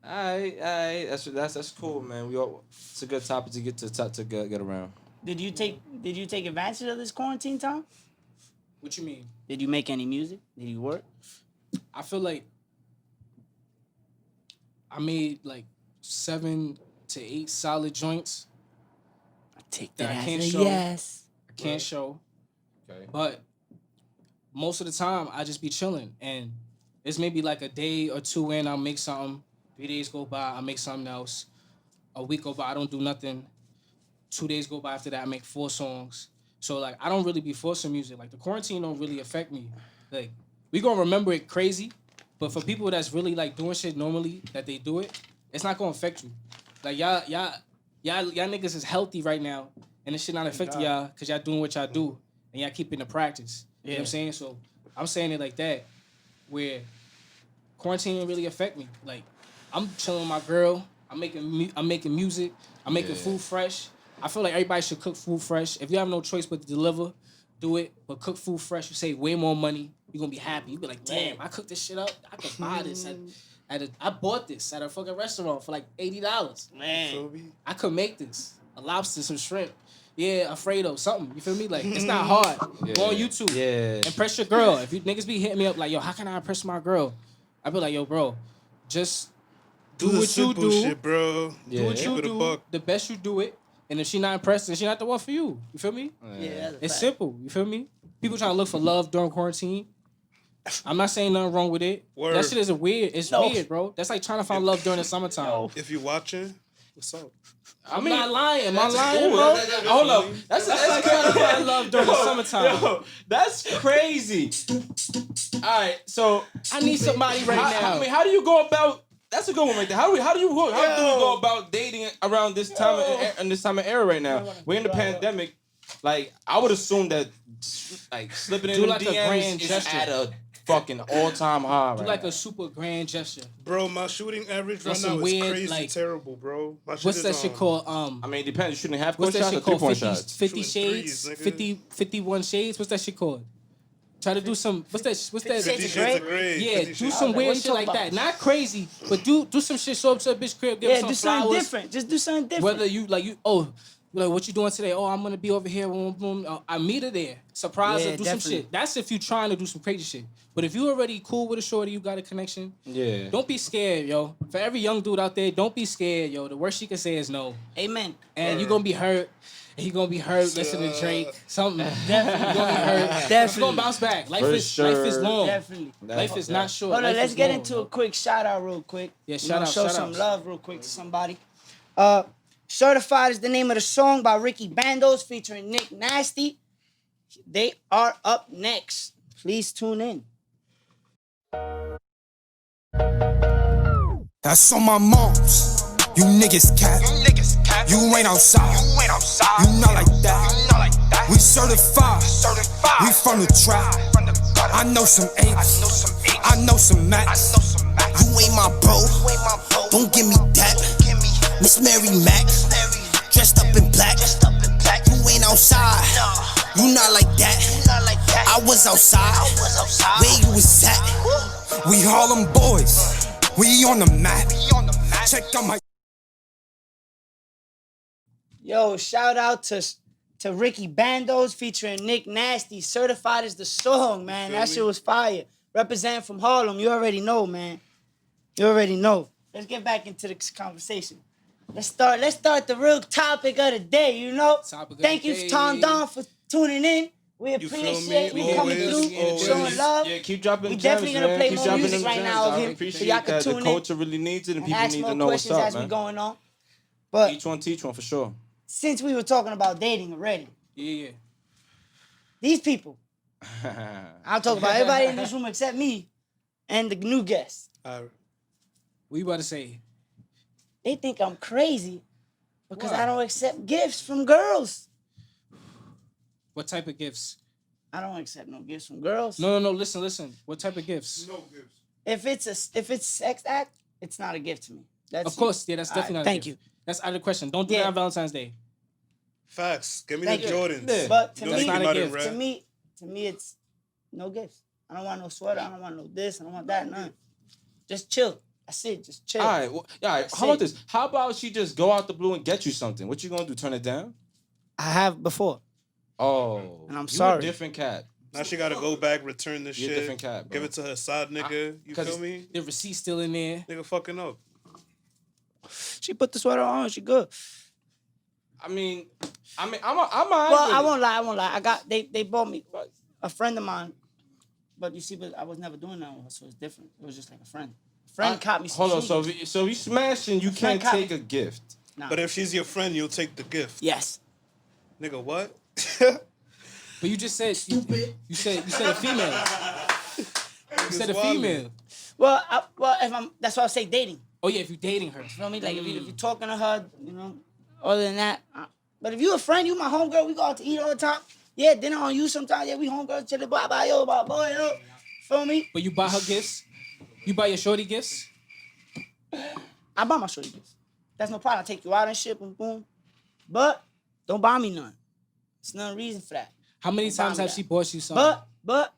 Alright, that's cool, man. It's a good topic to get around. Did you take advantage of this quarantine time? What you mean? Did you make any music? Did you work? I feel like I made like 7 to 8 solid joints. I take That that I as can't a show. yes. I can't show, Okay. but most of the time I just be chilling, and it's maybe like a day or two in, I'll make something. 3 days go by, I make something else. A week go by, I don't do nothing. 2 days go by after that, I make 4 songs. So like I don't really be forcing music. Like the quarantine don't really affect me. Like we gonna remember it crazy, but for people that's really like doing shit normally that they do it, it's not gonna affect you. Like y'all niggas is healthy right now, and it should not affect y'all because y'all doing what y'all do and y'all keeping the practice. You know what I'm saying? So I'm saying it like that, where quarantine didn't really affect me. Like I'm chilling with my girl. I'm making music. I'm making food fresh. I feel like everybody should cook food fresh. If you have no choice but to deliver, do it. But cook food fresh. You save way more money. You're gonna be happy. You be like, damn, I cooked this shit up. I could buy this I bought this at a fucking restaurant for like $80. Man. I could make this. A lobster, some shrimp. Yeah, Alfredo, something. You feel me? Like, it's not hard. Go on YouTube. Yeah. Impress your girl. If you niggas be hitting me up like, yo, how can I impress my girl? I be like, yo, bro, just do the what you simple do. shit, bro. Do what you Keep it a do. buck. The best you do it. And if she not impressed, then she not the one for you. You feel me? Yeah, that's a It's fact. simple. You feel me? People trying to look for love during quarantine. I'm not saying nothing wrong with it. Word. That shit is weird. It's No. weird, bro. That's like trying to find love during the summertime. If you watching, what's up? I'm not lying. Am I That's lying, cool. bro? Hold up. That's like trying to find love during the summertime. Yo, that's crazy. All right, so I need somebody right now. I mean, how do you go about? That's a good one right there. How do we go about dating around this time in this time of era right now? We're in the pandemic. Like, I would assume that like slipping in Do the like a DMs grand is gesture. at a fucking all-time high. Do Right like now. a super grand gesture. Bro, my shooting average right some now weird, is crazy like- terrible, bro. My shit What's is that shit called? I mean, it depends. You shooting half What's court that shots or shit called? 3-point 50, shots. 50 Shooting shades? threes, nigga. 51 shades? What's that shit called? Try to do some, what's that? 50 50 Shades shades of of gray. Yeah, 50 do shades some of- What weird you shit like talking that. about? Not crazy, but do some shit. Show up to a bitch crib, give her Yeah, some do something flowers. different. Just do something different. Whether you like what you doing today? Oh, I'm gonna be over here. Boom, boom. I meet her there. Surprise Yeah, her. Do definitely. some shit. That's if you trying to do some crazy shit. But if you already cool with a shorty, you got a connection. Yeah. Don't be scared, yo. For every young dude out there, don't be scared, yo. The worst she can say is no. Amen. And you gonna be hurt. And he gonna be hurt. Listen to Drake. Something. Definitely. You gonna be hurt. Definitely. You gonna bounce back. Life For is long. Definitely. Life is not short. Hold on, Life let's is get long, into yo. a quick shout out real quick. Yeah, You shout know, out, show shout some outs. love real quick to somebody. Certified is the name of the song by Ricky Bandos featuring Nick Nasty. They are up next. Please tune in. That's on my moms. You niggas cap. You ain't outside. You not like that. We certified. We from the trap. I know some apes. I know some max. You ain't my bro. Don't give me that. Miss Mary Mac. Dressed up in black. You ain't outside. You not like that. I was outside. Where you was at? We Harlem boys. We on the map. Check out my. Yo, shout out to Ricky Bandos featuring Nick Nasty. Certified is the song, man. That shit was fire. Representing from Harlem. You already know, man. You already know. Let's get back into the conversation. Let's start the real topic of the day, you know? Topic of Thank the you, day. Tom Don, for tuning in. We You feel appreciate me? you coming Always, through, always. showing love. Yeah, keep dropping We gems, definitely gonna man. play Keep more dropping music them right gems. now of I him, so appreciate y'all can that. tune The in culture really needs it, and and people ask need more to know what's questions up, as we man. going on. But Teach one for sure. since we were talking about dating already, Yeah. these people, I'll talk about everybody in this room except me and the new guest. What you about to say? They think I'm crazy because Why? I don't accept gifts from girls. What type of gifts? I don't accept no gifts from girls. No. Listen. What type of gifts? If it's sex act, it's not a gift to me. That's Of course, yeah, that's All right, definitely not a thank gift. you. That's out of the question. Don't do Yeah. that on Valentine's Day. Facts. Give me Thank the you. Jordans. Yeah. But to You me, think not a about it, gift. right? to me, it's no gifts. I don't want no sweater. I don't want no this. I don't want that. None. Just chill. That's it. Just chill. All right, well, all right. How about this? How about she just go out the blue and get you something? What you gonna do? Turn it down? I have before. Oh, And I'm you sorry. a different cat. Now she gotta go back, return the You're a shit, different cat, bro. give it to her side nigga. You feel me? The receipt's still in there. Nigga fucking up. She put the sweater on. She good. I mean, I'm Well, I won't lie. I got they bought me a friend of mine, but you see, but I was never doing that with her, so it's different. It was just like a friend. Friend caught me. Some Hold on. shoes. So you smashing? You friend can't caught take me. a gift. Nah. But if she's your friend, you'll take the gift. Yes. Nigga, what? But you just said you said a female. You said a female. Well, that's why I say dating. Oh yeah, if you're dating her. You feel me? Like if you're talking to her, you know. Other than that, but if you a friend, you my homegirl. We go out to eat all the time. Yeah, dinner on you sometimes. Yeah, we homegirls chilling. Bye bye yo, bye boy yo. Feel me? But you buy her gifts. You buy your shorty gifts. I buy my shorty gifts. That's no problem. I take you out and shit, boom boom. But don't buy me none. There's no reason for that. How many Don't buy times me have that. she bought you something? But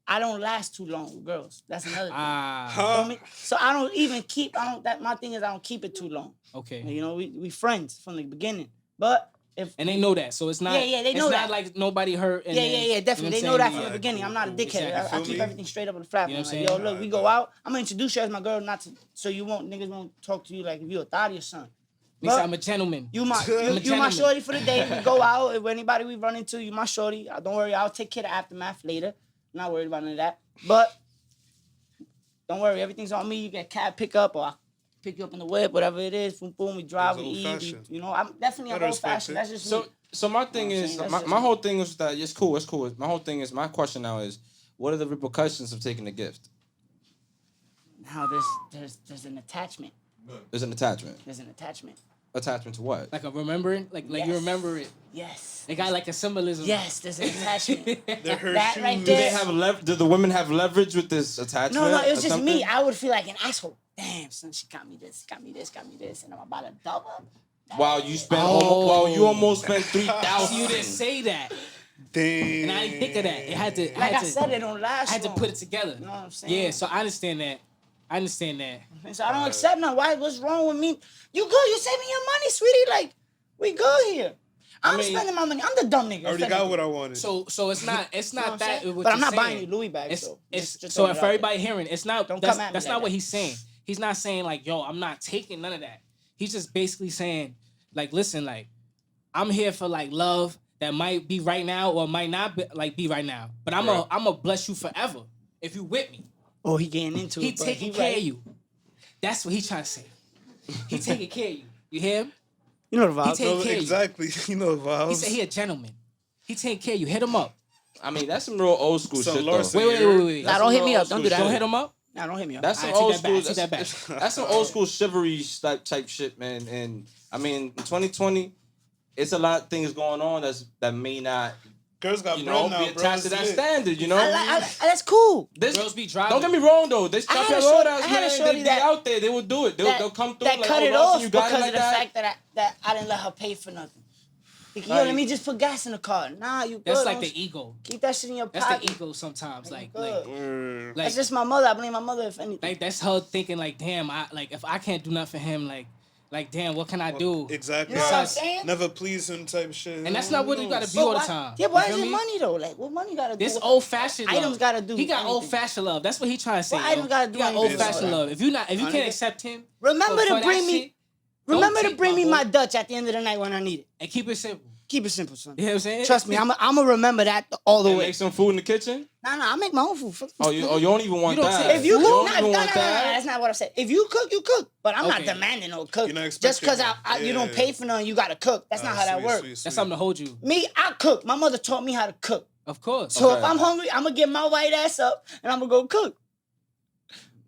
I don't last too long with girls. That's another thing. Huh? Feel me? So I don't even keep. My thing is I don't keep it too long. Okay. You know, we friends from the beginning. But if And they know that, so it's not. Yeah, they know it's that. not like nobody hurt. And yeah, definitely. You They know know what I'm that from the saying? beginning. I'm not a dickhead. Exactly. I Feel keep me? everything straight up on the flat. You know what Like, I'm yo, saying? look, we go out. I'm gonna introduce you as my girl, so niggas won't talk to you like if you a thought or son. He said, I'm a gentleman. You my gentleman. shorty for the day. We go out. If anybody we run into, you my shorty. Don't worry, I'll take care of the aftermath later. I'm not worried about none of that. But don't worry, everything's on me. You get cab pickup or I'll pick you up in the whip, whatever it is. Boom, boom, we drive, we eat. old-fashioned. You know, I'm definitely Gotta old respect fashioned. it. That's just So me. so my thing You know what I'm is saying? That's my, just my me. whole thing is that it's cool. My whole thing is my question now is what are the repercussions of taking a gift? Now there's an attachment. There's an attachment. There's an attachment. Attachment to what? Like a remembering, like you Yes. remember it. Yes. They got like a symbolism. Yes, there's an attachment. They're her That shoes. right Do there. they have do the women have leverage with this attachment? No, it was or just me. something? I would feel like an asshole. Damn, son, she got me this, and I'm about to double. Wow, you spent Oh. you almost spent So you didn't 3,000. say that, Damn. and I didn't think of that. It had to. Like I said, it don't last I had to long. put it together. You know what I'm saying? Yeah, so I understand that. And so I don't accept none. What's wrong with me? You good? You save me your money, sweetie. Like, we good here. I'm mean- spending my money. I'm the dumb nigga. I already if got anything. what I wanted. So it's not You know what I'm that. saying? What But I'm you're not buying saying. you Louis bags. It's, though. it's Just so throwing if it out everybody hearing, it's not. Don't That's, come at me that's like not what that. he's saying. He's not saying like, yo, I'm not taking none of that. He's just basically saying, like, listen, like, I'm here for like love that might be right now or might not be right now. But I'm gonna bless you forever if you with me. there. Oh, he getting into He it. but taking he care right. of you. That's what he's trying to say. He taking care of you. You hear him? You know the He vibe. take No, care of you. exactly. You know the vibes. He said he a gentleman. He taking care of you. Hit him up. I mean, that's some real old school Some shit Larson. though. Wait. Nah, don't hit me up. Don't do That's that. Don't hit him up. Nah, don't hit me up. That's some Alright, old take that back, school. take that That's some old school chivalry type shit, man. And I mean, in 2020, it's a lot of things going on that may not, Girls got you bread know, now, be bro. attached to It's that lit. standard. You know, That's cool. This- Girls be driving. don't get me wrong though. This I had choppy a shorty- road I had a man, shorty they be that- out there. They will do it. They'll come through That like, cut oh, it Ross, off you got because it like of the that. fact that I didn't let her pay for nothing. Like, yo, Like- let me just put gas in the car. Nah, you good. That's like Don't the ego. keep that shit in your That's pocket. the ego sometimes. Like Mm. That's just my mother. I blame my mother if anything. like that's her thinking like, damn, if I can't do nothing for him, like damn, what can I do? Exactly. You know what I'm Besides- saying? Never please him type shit. And that's not what you gotta be But all the why- time. Yeah, why You is feel it me? money though? Like, what money gotta do? This with- old fashioned items love. gotta do He got anything. old fashioned love. That's what he trying to say. What yo. items gotta do He got anything old fashioned with love. If you My can't nigga. accept him, Remember for to that bring me. shit, don't Remember to take bring me boy. my Dutch at the end of the night when I need it. and keep it simple. Keep it simple, son. You know what I'm saying? Trust me, I'm gonna remember that all the And way. make some food in the kitchen. Nah, I make my own food. Fuck- Oh, you don't even want You don't that. take- If you cook, don't nah, even nah, want nah, that. that's not what I said. If you cook, you cook. But I'm not Okay. demanding no cook. You're not Just because expecting you don't yeah. pay for nothing, you gotta cook. That's not how that works. That's something to hold you. Me, I cook. My mother taught me how to cook. Of course. So Okay. if I'm hungry, I'm gonna get my white ass up and I'm gonna go cook.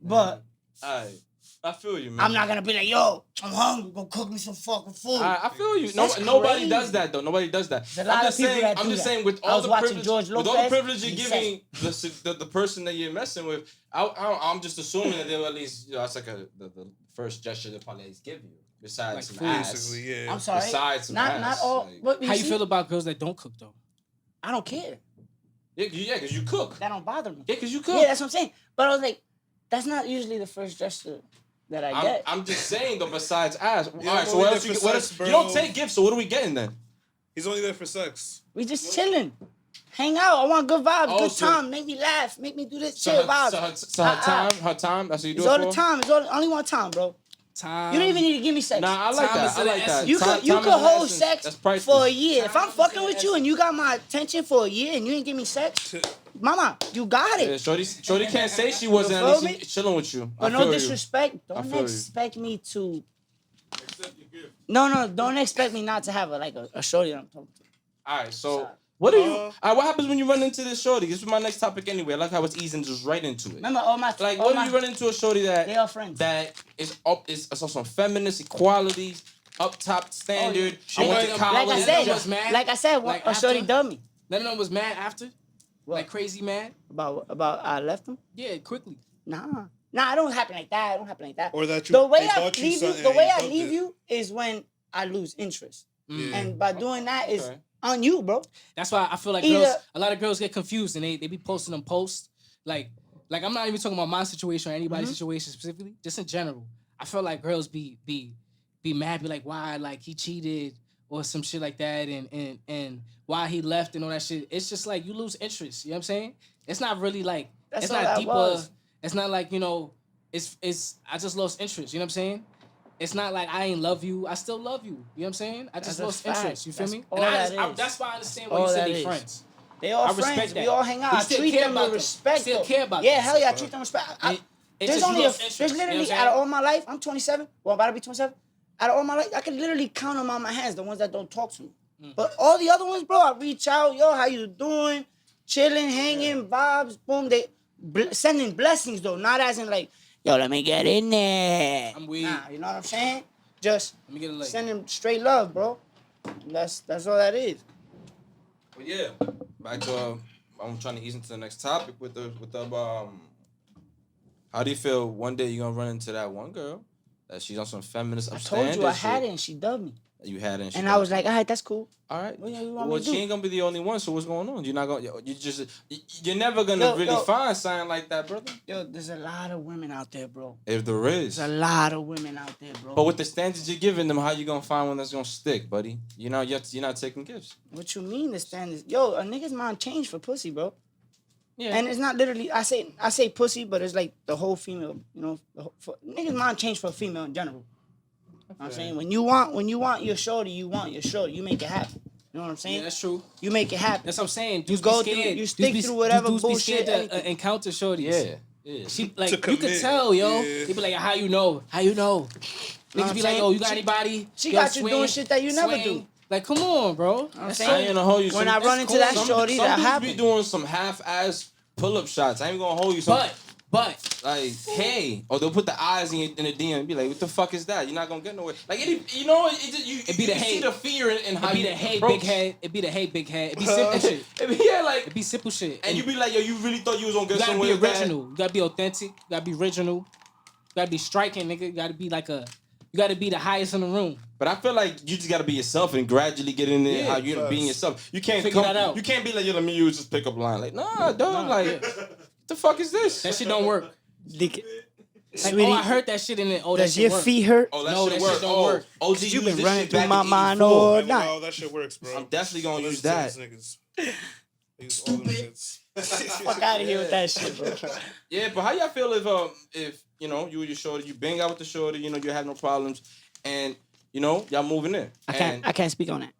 But Alright. I feel you, man. I'm not gonna be like, yo, I'm hungry. Go cook me some fucking food. I feel you. No, That's nobody crazy. does that though. Nobody does that. There's a lot of people that I'm do just that. saying with I all was the watching privilege, George with all the Lopez, privilege you're he giving the person that you're messing with, I'm just assuming that they'll at least, that's like the first gesture they'll probably at least give you. Besides Like some food. ass. Basically, yeah. I'm sorry. Besides some not ass, all. like- But How you see, feel about girls that don't cook though? I don't care. Yeah, because you cook. That don't bother me. Yeah, because you cook. Yeah, that's what I'm saying. But I was like, that's not usually the first gesture that I get. I'm just saying though. Besides ass, all Yeah, right. I'm So only what there else? for You, what sex, else? bro. You don't take gifts. So what are we getting then? He's only there for sex. We just chilling. Hang out. I want good vibes, Oh, good so- time. Make me laugh. Make me do this So chill her, vibes. so her time. That's what you do It's it all for. the time. It's only one time, bro. Time. You don't even need to give me sex. Nah, I like Time that. is I an like that. essence. You Time- could you time could is an hold essence. sex That's priceless. for a year. If I'm fucking with you and you got my attention for a year and you ain't give me sex, mama, you got Yeah, it. Shorty can't say she wasn't feel at me? least chilling with you. But I no feel you. disrespect. I Don't feel you. expect me to. No, don't expect me not to have a shorty that I'm talking to. All right, so what do you? All right, what happens when you run into this shorty? This is my next topic anyway. I like how it's easing just right into it. Remember all my Like, all what my, do you run into a shorty They that are friends. that is also feminist equality, up top standard? She I went like- to college. Like I None of said, us mad? like I said, Like a shorty after? dubbed me None of them was mad after. What? Like crazy mad. about I left him. Yeah, quickly. Nah, it don't happen like that. It don't happen like that. Or that you The way they I bought you leave you, something the and way you I dumped leave it. you is when I lose interest, Yeah. and by doing that is Okay. on you, bro. That's why I feel like Either- a lot of girls get confused and they be posting them posts like I'm not even talking about my situation or anybody's situation specifically, just in general. I feel like girls be mad, be like, why, like, he cheated or some shit like that, and why he left and all that shit. It's just like you lose interest. You know what I'm saying? It's not really like it's not deeper. It's not like, you know, it's I just lost interest. You know what I'm saying? It's not like I ain't love you. I still love you. You know what I'm saying? I just lost interest. You feel me? And that's why I understand why you say they friends. They all I friends. respect that. We all hang out. You I still treat care them about with them. respect. Still though. care about Yeah, them. hell yeah, I treat them with respect. It's just you lost interest, There's you know literally, what I'm out of saying? all my life, I'm 27. Well, I'm about to be 27. Out of all my life, I can literally count them on my hands, the ones that don't talk to me. But all the other ones, bro, I reach out, yo, how you doing? Chilling, hanging, vibes, boom. They sending blessings, though, not as in like, yo, let me get in there. I'm weak. Nah, you know what I'm saying? Just Let me get a leg. sending straight love, bro. That's all that is. But yeah, back to I'm trying to ease into the next topic with the how do you feel one day you're gonna run into that one girl that she's on some feminist I upstanders told you I shit. had it and she dubbed me. You had it, And I was like, all right, that's cool. all right. What you want Well, me to do? she ain't gonna be the only one. So what's going on? You're not gonna. You're never gonna really find something like that, brother. Yo, there's a lot of women out there, bro. If there is. There's a lot of women out there, bro. But with the standards you're giving them, how you gonna find one that's gonna stick, buddy? You know, you're not taking gifts. What you mean the standards? Yo, a nigga's mind changed for pussy, bro. Yeah. And it's not literally, I say pussy, but it's like the whole female, you know. Nigga's mind changed for a female in general. You know what I'm saying? When you want your shorty, you want your shorty. You make it happen. You know what I'm saying? Yeah, that's true. You make it happen. That's what I'm saying. You Dudes go be through, scared. you stick through whatever dudes bullshit. be scared to anything. encounter shorties. Yeah. Yeah. She like To you could commit. tell, yo. Yeah. They be like, how you know? How you know? what Niggas I'm be like, saying? oh, you got anybody? She Yo, got you doing shit that you never do. Like, come on, bro. I'm That's saying? I ain't gonna hold you. When Some- I run that's into that Some- shorty, some that dudes happen. be doing some half-ass pull-up shots. I ain't gonna hold you. Some, But like, hey, or they'll put the eyes in the DM and be like, what the fuck is that? You're not gonna get nowhere. Like, you know, it be the you hate. see the fear in how it be you the hate approach. big head. It be the hate big head. It be simple shit. Yeah, like, It be simple shit. and you be like, yo, you really thought you was gonna get You gotta somewhere be with that? original. You gotta be authentic. You gotta be original. You gotta be striking, nigga. You gotta be like you gotta be the highest in the room. But I feel like you just gotta be yourself and gradually get in there Yeah, how you're being yourself. You can't Figure that out. You can't be like, yo, let me use this pickup line. Like, nah, dog, like, the fuck is this? That shit don't work. Like, Like, oh, I heard that shit in it. Oh, that does shit your work. feet hurt? Oh, that No, shit that work. shit don't work. OG You used been this running shit through back my in mind 84. all Ain't gonna night. lie, that shit works, bro. I'm definitely gonna use Listen that. to these niggas. I use all them shits. Fuck out of here with that shit, bro. Yeah, but how y'all feel if you know you and your shorty, you bang out with the shorty, you know you have no problems, and you know y'all moving in. I can't speak on that.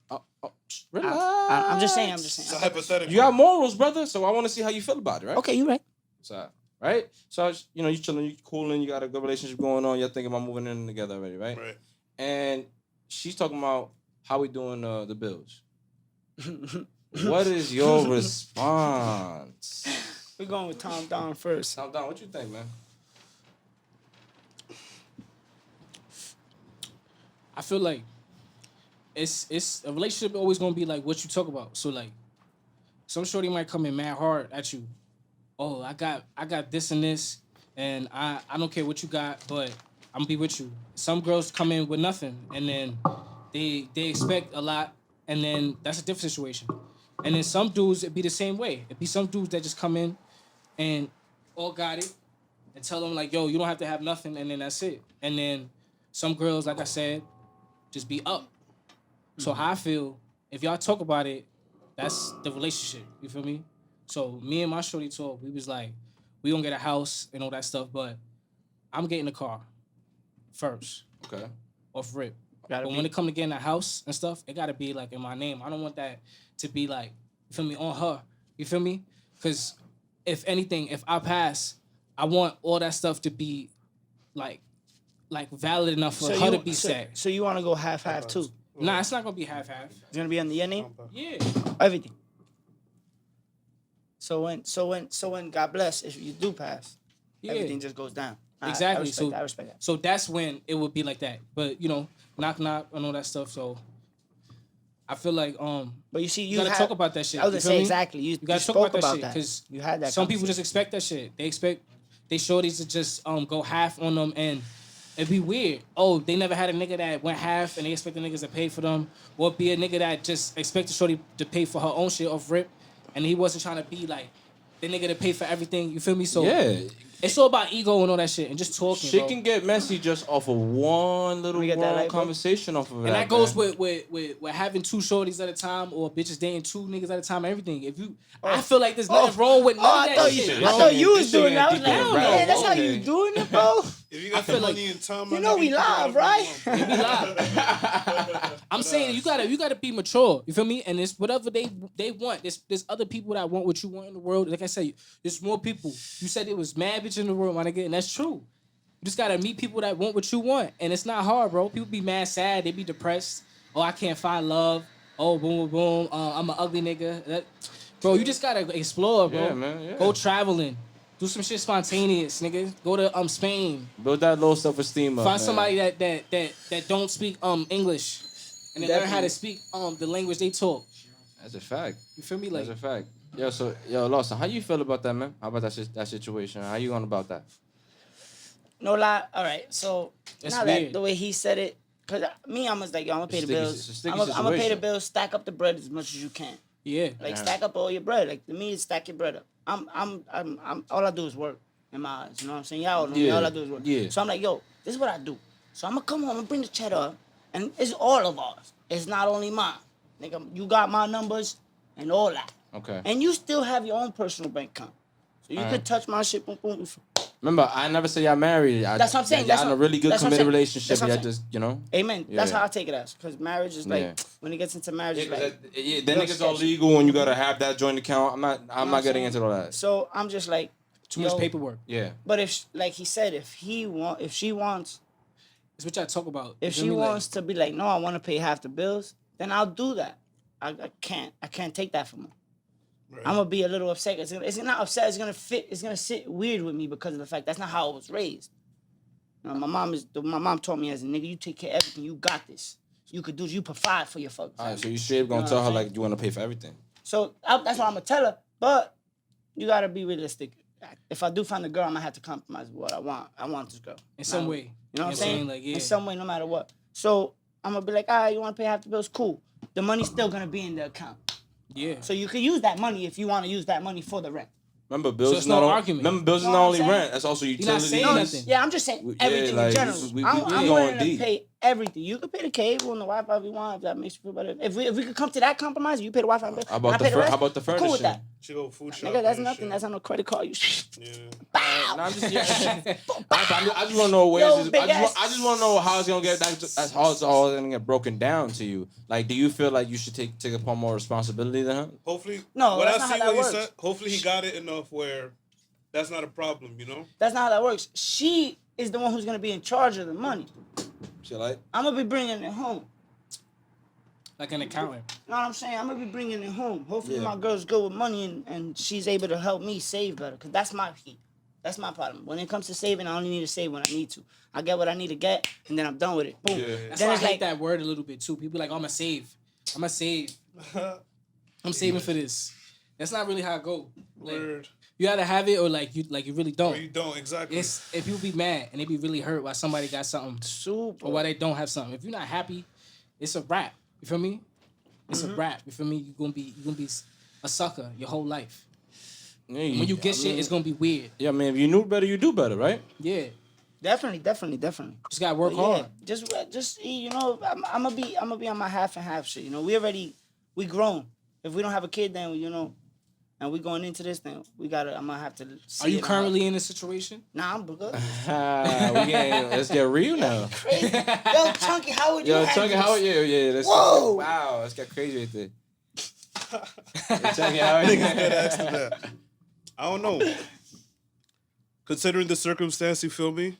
Relax. I'm just saying. It's a hypothetical. You got morals, brother. So I want to see how you feel about it, right? Okay, you right. So, right? So you know you chilling, you cooling, you got a good relationship going on. You're thinking about moving in together already, right? Right. And she's talking about how we doing the bills. What is your response? We're going with Tom Don first. Tom Don, what you think, man? I feel like it's a relationship always gonna be like what you talk about. So like, some shorty might come in mad hard at you. Oh, I got this and this, and I don't care what you got, but I'm gonna be with you. Some girls come in with nothing, and then they expect a lot, and then that's a different situation. And then some dudes, it be the same way. It be some dudes that just come in and all got it, and tell them like, yo, you don't have to have nothing, and then that's it. And then some girls, like I said, just be up. So how I feel, if y'all talk about it, that's the relationship. You feel me? So me and my shorty talk, we was like, we gonna get a house and all that stuff, but I'm getting a car first. Okay. Off rip. Gotta But be. when it come to getting a house and stuff, it gotta be like in my name. I don't want that to be like, you feel me, on her. You feel me? Because if anything, if I pass, I want all that stuff to be like valid enough for her to be sad. So you want to go half too? Nah, it's not gonna be half-half. It's gonna be under your name, Yeah. everything. So when God bless, if you do pass, Yeah. everything just goes down. Exactly. I respect that. So that's when it would be like that. But you know, knock and all that stuff. So I feel like But you see, you gotta talk about that shit. I was you gonna feel say me? exactly. You gotta talk spoke about that shit that. because You had that. some people just conversation. expect that shit. They expect they shorties to just go half on them, and it'd be weird. Oh, they never had a nigga that went half and they expect the niggas to pay for them, or be a nigga that just expect the shorty to pay for her own shit off rip, and he wasn't trying to be like the nigga to pay for everything. You feel me? So Yeah. it's all about ego and all that shit and just talking. Shit bro. can get messy just off of one little We get that wrong light, bro. conversation off of And that goes man. with having 2 shorties at a time or bitches dating 2 niggas at a time. Everything. If you, I feel like there's nothing wrong with none of I that thought shit. you, I thought you was This shit doing that. I was getting like, deeper man, in that's how rabbit you hole. doing it, bro. If you got the feel money and time, You know we live, right? They be live. I'm saying you gotta be mature. You feel me? And it's whatever they want. There's other people that want what you want in the world. Like I said, there's more people. You said there was mad bitch in the world, my nigga, and that's true. You just gotta meet people that want what you want, and it's not hard, bro. People be mad, sad, they be depressed. Oh, I can't find love. Oh, boom, boom, boom. I'm an ugly nigga. Bro, you just gotta explore, bro. Yeah, man, yeah. Go traveling. Do some shit spontaneous, nigga. Go to Spain. Build that low self-esteem up, Find man. somebody that don't speak English, and then learn how to speak the language they talk. That's a fact. You feel me? Like, That's a fact. Yo, Lawson, how you feel about that, man? How about that situation? How you going about that? No lie. All right. So That's now weird. that the way he said it, cause me, I'm just like, yo, I'm gonna pay the It's a bills. sticky I'm gonna pay the situation. bills. Stack up the bread as much as you can. yeah. Like stack up all your bread. Like to me, it's stack your bread up. I'm all I do is work in my eyes. You know what I'm saying? Y'all know me. Yeah. All I do is work. Yeah. So I'm like, yo, this is what I do. So I'm gonna come home and bring the cheddar up, and it's all of ours. It's not only mine. Nigga, you got my numbers and all that. Okay. And you still have your own personal bank account. So you could touch my shit, boom, boom. Remember, I never say y'all married. That's what I'm saying. Y'all That's in a what- really good that's what I'm committed saying. relationship. That's what Y'all I'm just, you know. Amen. That's Yeah. how I take it as. Because marriage is like, Yeah. when it gets into marriage, it's like, Then real niggas all sketchy. legal when you gotta have that joint account. I'm not I'm getting saying? into all that. So I'm just like, Too much yo, paperwork. Yeah. But if, like he said, if she wants, It's what y'all talk about. if You she feel me? Like, wants to be like, no, I want to pay half the bills, then I'll do that. I can't take that from her. Right. I'm gonna be a little upset. It's not upset. It's gonna fit. It's gonna sit weird with me because of the fact that's not how I was raised. You know, my mom taught me as a nigga, you take care of everything. You got this. You could do. You provide for your fucking All family. right, so you straight gonna know tell what her I'm like you want to pay for everything. So that's what I'm gonna tell her. But you gotta be realistic. If I do find a girl, I'm gonna have to compromise with what I want. I want this girl in some Now, way. You know what I'm saying? Like, yeah. In some way, no matter what. So I'm gonna be like, all right, you wanna pay half the bills? Cool. The money's still gonna be in the account. Yeah. So you can use that money if you wanna use that money for the rent. Remember, bills it's is no not argument. Remember, bills is Know not what only I'm saying? rent. That's also not utilities. saying No, nothing. yeah, I'm just saying Yeah, everything like, in general. we I'm going willing to deep. pay everything. You could pay the cable and the Wi-Fi if you want, if that makes you feel better. If we could come to that compromise, you pay the Wi-Fi bill. How about and the I pay fur- rest, how about the I'm cool with furnishing? that. She go food shop. Nigga, that's nothing. That's on a credit card. You Yeah. bow. Nah, I'm just, I just want to know where Yo, this is. big I just want to know how it's gonna get. That's how it's all gonna get broken down to you. Like, do you feel like you should take upon more responsibility than her? Hopefully, No, when that's I not see how what that he works. said, hopefully he got it enough where that's not a problem, you know? That's not how that works. She is the one who's gonna be in charge of the money. She like, I'm gonna be bringing it home. Like an accountant. You know what I'm saying? I'm gonna be bringing it home. Hopefully Yeah. my girl's good with money and she's able to help me save better. Cause that's my key. That's my problem. When it comes to saving, I only need to save when I need to. I get what I need to get, and then I'm done with it. Boom. Yeah. That's Then why I it's hate like, that word a little bit too. People like, oh, I'm gonna save. I'm saving for this. That's not really how it go. Like, Word. you gotta have it, or like you really don't. Or you don't, exactly. It's if people be mad and they be really hurt why somebody got something super. or why they don't have something. If you're not happy, it's a wrap. You feel me? It's a wrap. You feel me? You're gonna be a sucker your whole life. yeah, When you get shit, it's gonna be weird. Yeah, I mean, if you knew better, you do better, right? Yeah. Definitely. Just gotta work But yeah, hard. just you know, I'm gonna be on my half and half shit. You know, we grown. If we don't have a kid, then you know, and we going into this, then I'm gonna have to. See Are you it. currently in a situation? Nah, I'm good. Let's get real now. Crazy. Yo, Chunky, how would you? Yo, have Chunky, this? how? Yeah. Let's, Whoa. Wow, let's get crazy right there. Hey, Chunky, how? Niggas gotta ask them that. I don't know. Considering the circumstance, you feel me?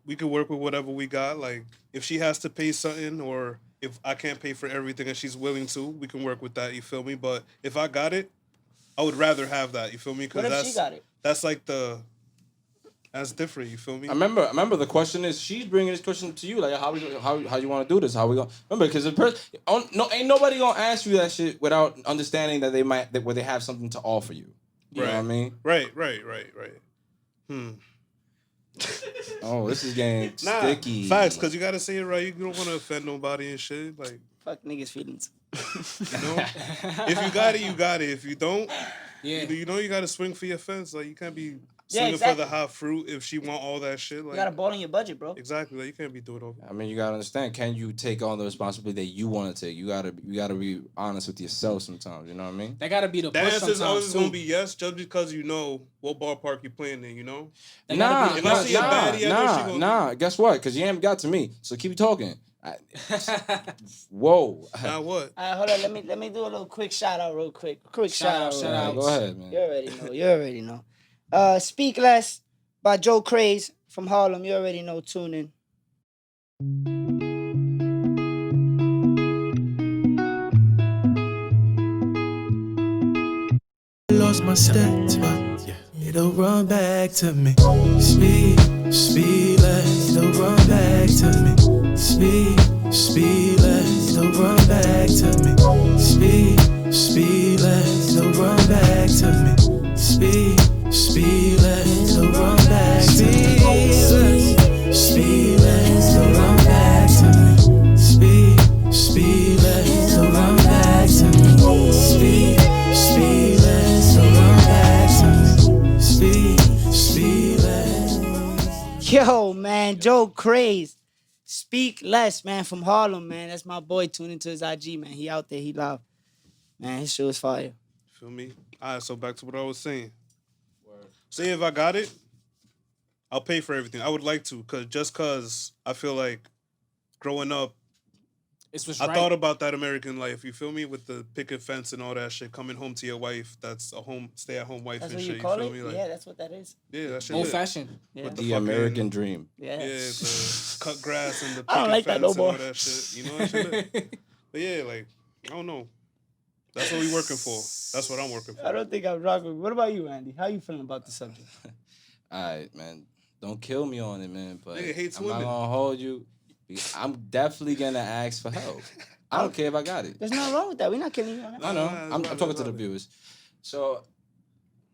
We could work with whatever we got. Like, if she has to pay something, or if I can't pay for everything and she's willing to, we can work with that. You feel me? But if I got it, I would rather have that. You feel me? What if she got it? That's like that's different. You feel me? I remember the question is she's bringing this question to you like how you want to do this, how we going remember, because the person ain't nobody gonna ask you that shit without understanding that where they have something to offer you. You know what I mean? Right. Oh, this is getting sticky. Facts, because you gotta say it right. You don't want to offend nobody and shit. Like, Fuck niggas' feelings. you know, if you got it, you got it. If you don't, Yeah. You know you gotta swing for your fence. Like you can't be Yeah, swinging exactly. for the hot fruit if she want all that shit. You Like gotta ball in your budget, bro. exactly. Like you can't be doing all. I mean, you gotta understand. Can you take on the responsibility that you want to take? You gotta be honest with yourself sometimes. You know what I mean? That gotta be the The push answer is always sometimes gonna too. be yes, just because you know what ballpark you playing in. You know. That gotta be the Unless she a baddie, I know she gonna- nah. Guess what? Because you ain't got to me. So keep talking. Whoa. Now what? All right, hold on. Let me do a little quick shout out, real quick. Shout out. Go ahead, man. You already know. Speak Less by Joe Craze from Harlem. You already know. Tune in. Lost my steps, but it'll run back to me. Speedless, it'll run back to me. Speedless, it'll run back to me. Speedless, it'll run back to me. Speedless, it'll run back to me. Speedless, it'll run back to me. Speedless, it'll run back to me. Speedless, it'll run back to me. Speedless. Yo, man, Joe Craze. Speak Less, man, from Harlem, man. That's my boy. Tune into his IG, man. He out there. He loud. Man, his show is fire. Feel me? All right, so back to what I was saying. Say if I got it, I'll pay for everything. I would like to, cause I feel like growing up, It's what's I right. thought about that American life. You feel me? With the picket fence and all that shit, coming home to your wife. That's a stay-at-home wife That's and what shit. you call feel it? me? Like, Yeah, that's what that is. yeah, that shit. Old lit. fashioned. Yeah. With The fucking- American dream. Yeah. Yeah, the cut grass and the I don't picket like that fence no and all more. that shit. You know that shit lit. But yeah, like, I don't know. That's what we working for. That's what I'm working for. I don't think I'm rocking. What about you, Andy? How you feeling about the subject? All right, man. Don't kill me on it, man. But Nigga hates I'm women. not gonna hold you. I'm definitely gonna ask for help. I don't care if I got it. There's nothing wrong with that. We're not killing you on that. I know. Nah, I'm it's talking to the valid. viewers. So,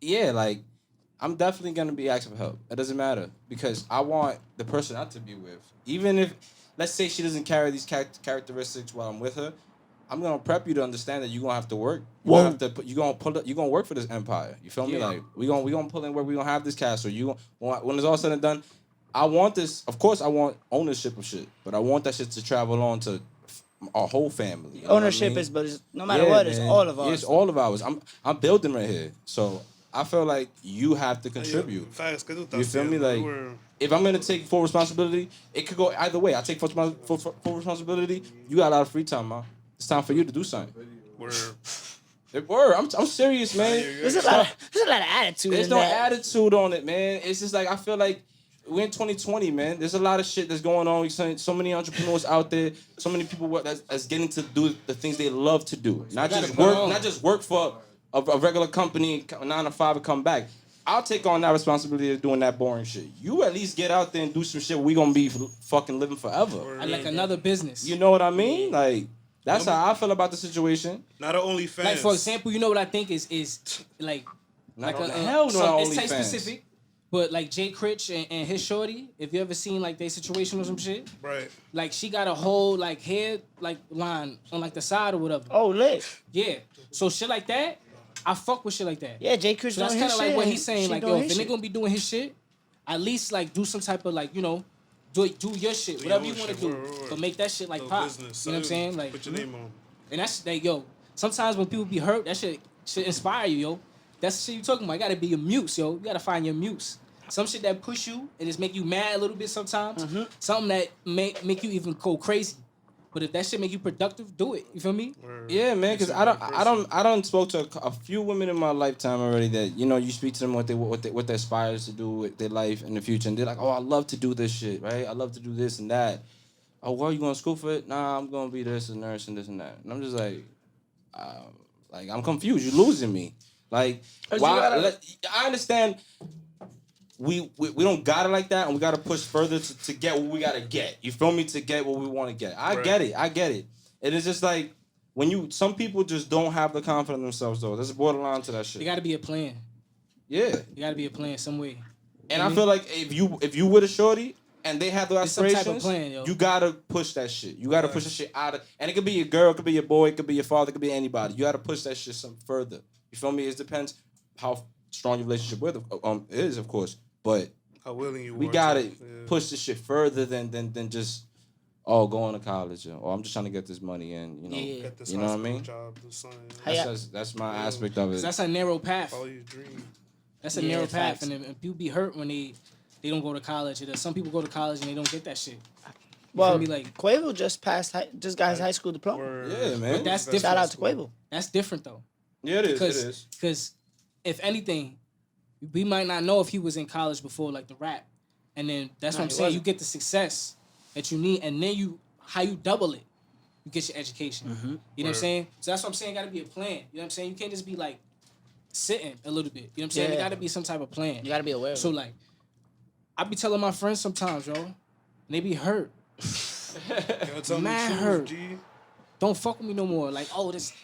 yeah, like, I'm definitely gonna be asking for help. It doesn't matter because I want the person not to be with. Even if, let's say, she doesn't carry these characteristics while I'm with her, I'm gonna prep you to understand that you're gonna have to work. You're gonna have to put, you're gonna work for this empire. You feel me? Yeah. Like we gonna pull in work. We gonna have this castle. When it's all said and done, I want this. Of course, I want ownership of shit, but I want that shit to travel on to our whole family. You know what I Ownership mean? is, but it's, no matter what, it's man. all of Yeah, ours. it's all of ours. I'm building right here, so I feel like you have to contribute. Facts, que tú estás You feel me? haciendo? Like, We're- if I'm gonna take full responsibility, it could go either way. I take full responsibility. You got a lot of free time, man. It's time for you to do something. we're- I'm serious, man. There's a lot of attitude. There's in no that. attitude on it, man. It's just like I feel like we're in 2020, man. There's a lot of shit that's going on. So many entrepreneurs out there. So many people that's getting to do the things they love to do. Not just work for a regular company, 9 to 5, and come back. I'll take on that responsibility of doing that boring shit. You at least get out there and do some shit. We gonna be fucking living forever. I like another business. You know what I mean? Like that's how I feel about the situation. Not only fans. Like for example, you know what I think is like Not like hell no, some, only it's type fans. specific. But like Jay Critch and his shorty, if you ever seen like their situation or some shit, Right. like she got a whole like hair like line on like the side or whatever. Oh, lit. Yeah. So shit like that, I fuck with shit like that. Yeah, Jay Chris So that's doing kind his of like shit what and he's saying. she Like, doing yo, if his a nigga shit. gonna be doing his shit, at least like do some type of like, you know, do your shit, whatever you own want to shit, do, word. but make that shit like Little pop. business, You know what I'm son. saying? Like, Put your name on. and that's like, yo. Sometimes when people be hurt, that shit should inspire you, yo. That's the shit you talking about. You gotta be your muse, yo. You gotta find your muse. Some shit that push you and just make you mad a little bit sometimes. Something that make you even go crazy. But if that shit make you productive, do it. You feel me? Yeah, man, because I don't spoke to a few women in my lifetime already that, you know, you speak to them what they aspires to do with their life in the future, and they're like, oh, I love to do this shit, right? I love to do this and that. Oh, well, you going to school for it? Nah, I'm going to be this, a nurse, and this and that. And I'm just like I'm confused. You're losing me. Like, why? I understand. We don't got it like that, and we got to push further to get what we got to get. You feel me? To get what we want to get. I get it. And it's just like, some people just don't have the confidence in themselves, though. There's a borderline to that shit. You gotta be a plan. Yeah. You gotta be a plan some way. And I feel like if you with a shorty and they have the It's some type of aspirations, plan, yo. you gotta push that shit. You gotta push that shit out of, and it could be your girl, it could be your boy, it could be your father, it could be anybody. You gotta push that shit some further. You feel me? It depends how strong your relationship with is, of course, but How willing you we are gotta to, push this shit further than just going to college or I'm just trying to get this money in, you know. Yeah. Get this You know what I hospital mean? job, do something. That's my aspect of it. That's a narrow path. Follow your dream. That's a Yeah, narrow facts. path, and people be hurt when they don't go to college. Some people go to college and they don't get that shit. Well, me, like- Quavo just just got his high school diploma. Yeah, man. But that's different. Shout out to Quavo. That's different though. Yeah, it is. Because, It is. Because if anything, we might not know if he was in college before, like the rap, and then that's what I'm he saying. wasn't. You get the success that you need, and then how you double it. You get your education. Mm-hmm. You know what I'm saying? So that's what I'm saying. Got to be a plan. You know what I'm saying? You can't just be like sitting a little bit. You know what I'm saying? Yeah. There got to be some type of plan. You gotta be aware of So it. like, I be telling my friends sometimes, yo, and they be hurt. Yo, tell me Mad the truth, hurt. G. Don't fuck with me no more. Like,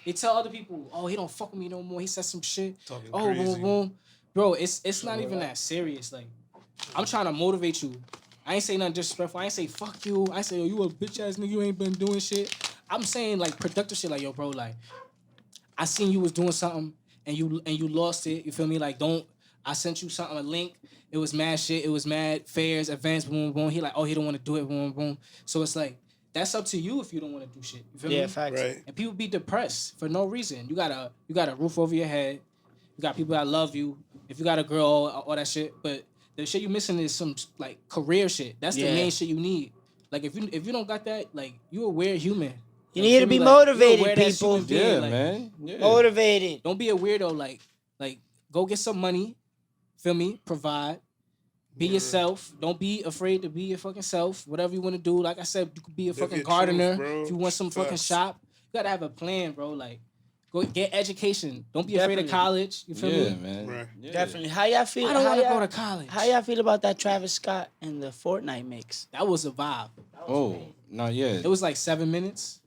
they tell other people, oh, he don't fuck with me no more. He said some shit. Talking Oh, crazy. boom, boom. Bro, it's not even that serious. Like, I'm trying to motivate you. I ain't say nothing disrespectful. I ain't say fuck you. I ain't say, yo, you a bitch ass nigga. You ain't been doing shit. I'm saying like productive shit. Like, yo, bro, like, I seen you was doing something and you lost it. You feel me? Like, I sent you something, a link. It was mad shit. It was mad fairs, events, boom, boom. He like, oh, he don't want to do it, boom, boom. So it's like, that's up to you if you don't want to do shit. You feel me? Yeah, facts. Right. And people be depressed for no reason. You got a roof over your head. You got people that love you. If you got a girl, all that shit. But the shit you missing is some like career shit. That's the Yeah. main shit you need. Like if you don't got that, like you a weird human. You Like, need to feel me? be Like, you a motivated, weird-ass people. human being, Yeah, like, man. Yeah. Motivated. Don't be a weirdo. Like go get some money. Feel me? Provide. Be yourself. Don't be afraid to be your fucking self. Whatever you want to do. Like I said, you could be a Live fucking your gardener. truth, bro. If you want some fucking Facts. shop, you gotta have a plan, bro. Like, go get education. Don't be afraid of Definitely. college. You feel Yeah, me? man. Right. Yeah. Definitely. How y'all feel? I don't how want to y'all- go to college. How y'all feel about that Travis Scott and the Fortnite mix? That was a vibe. Oh, not yet. It was like 7 minutes,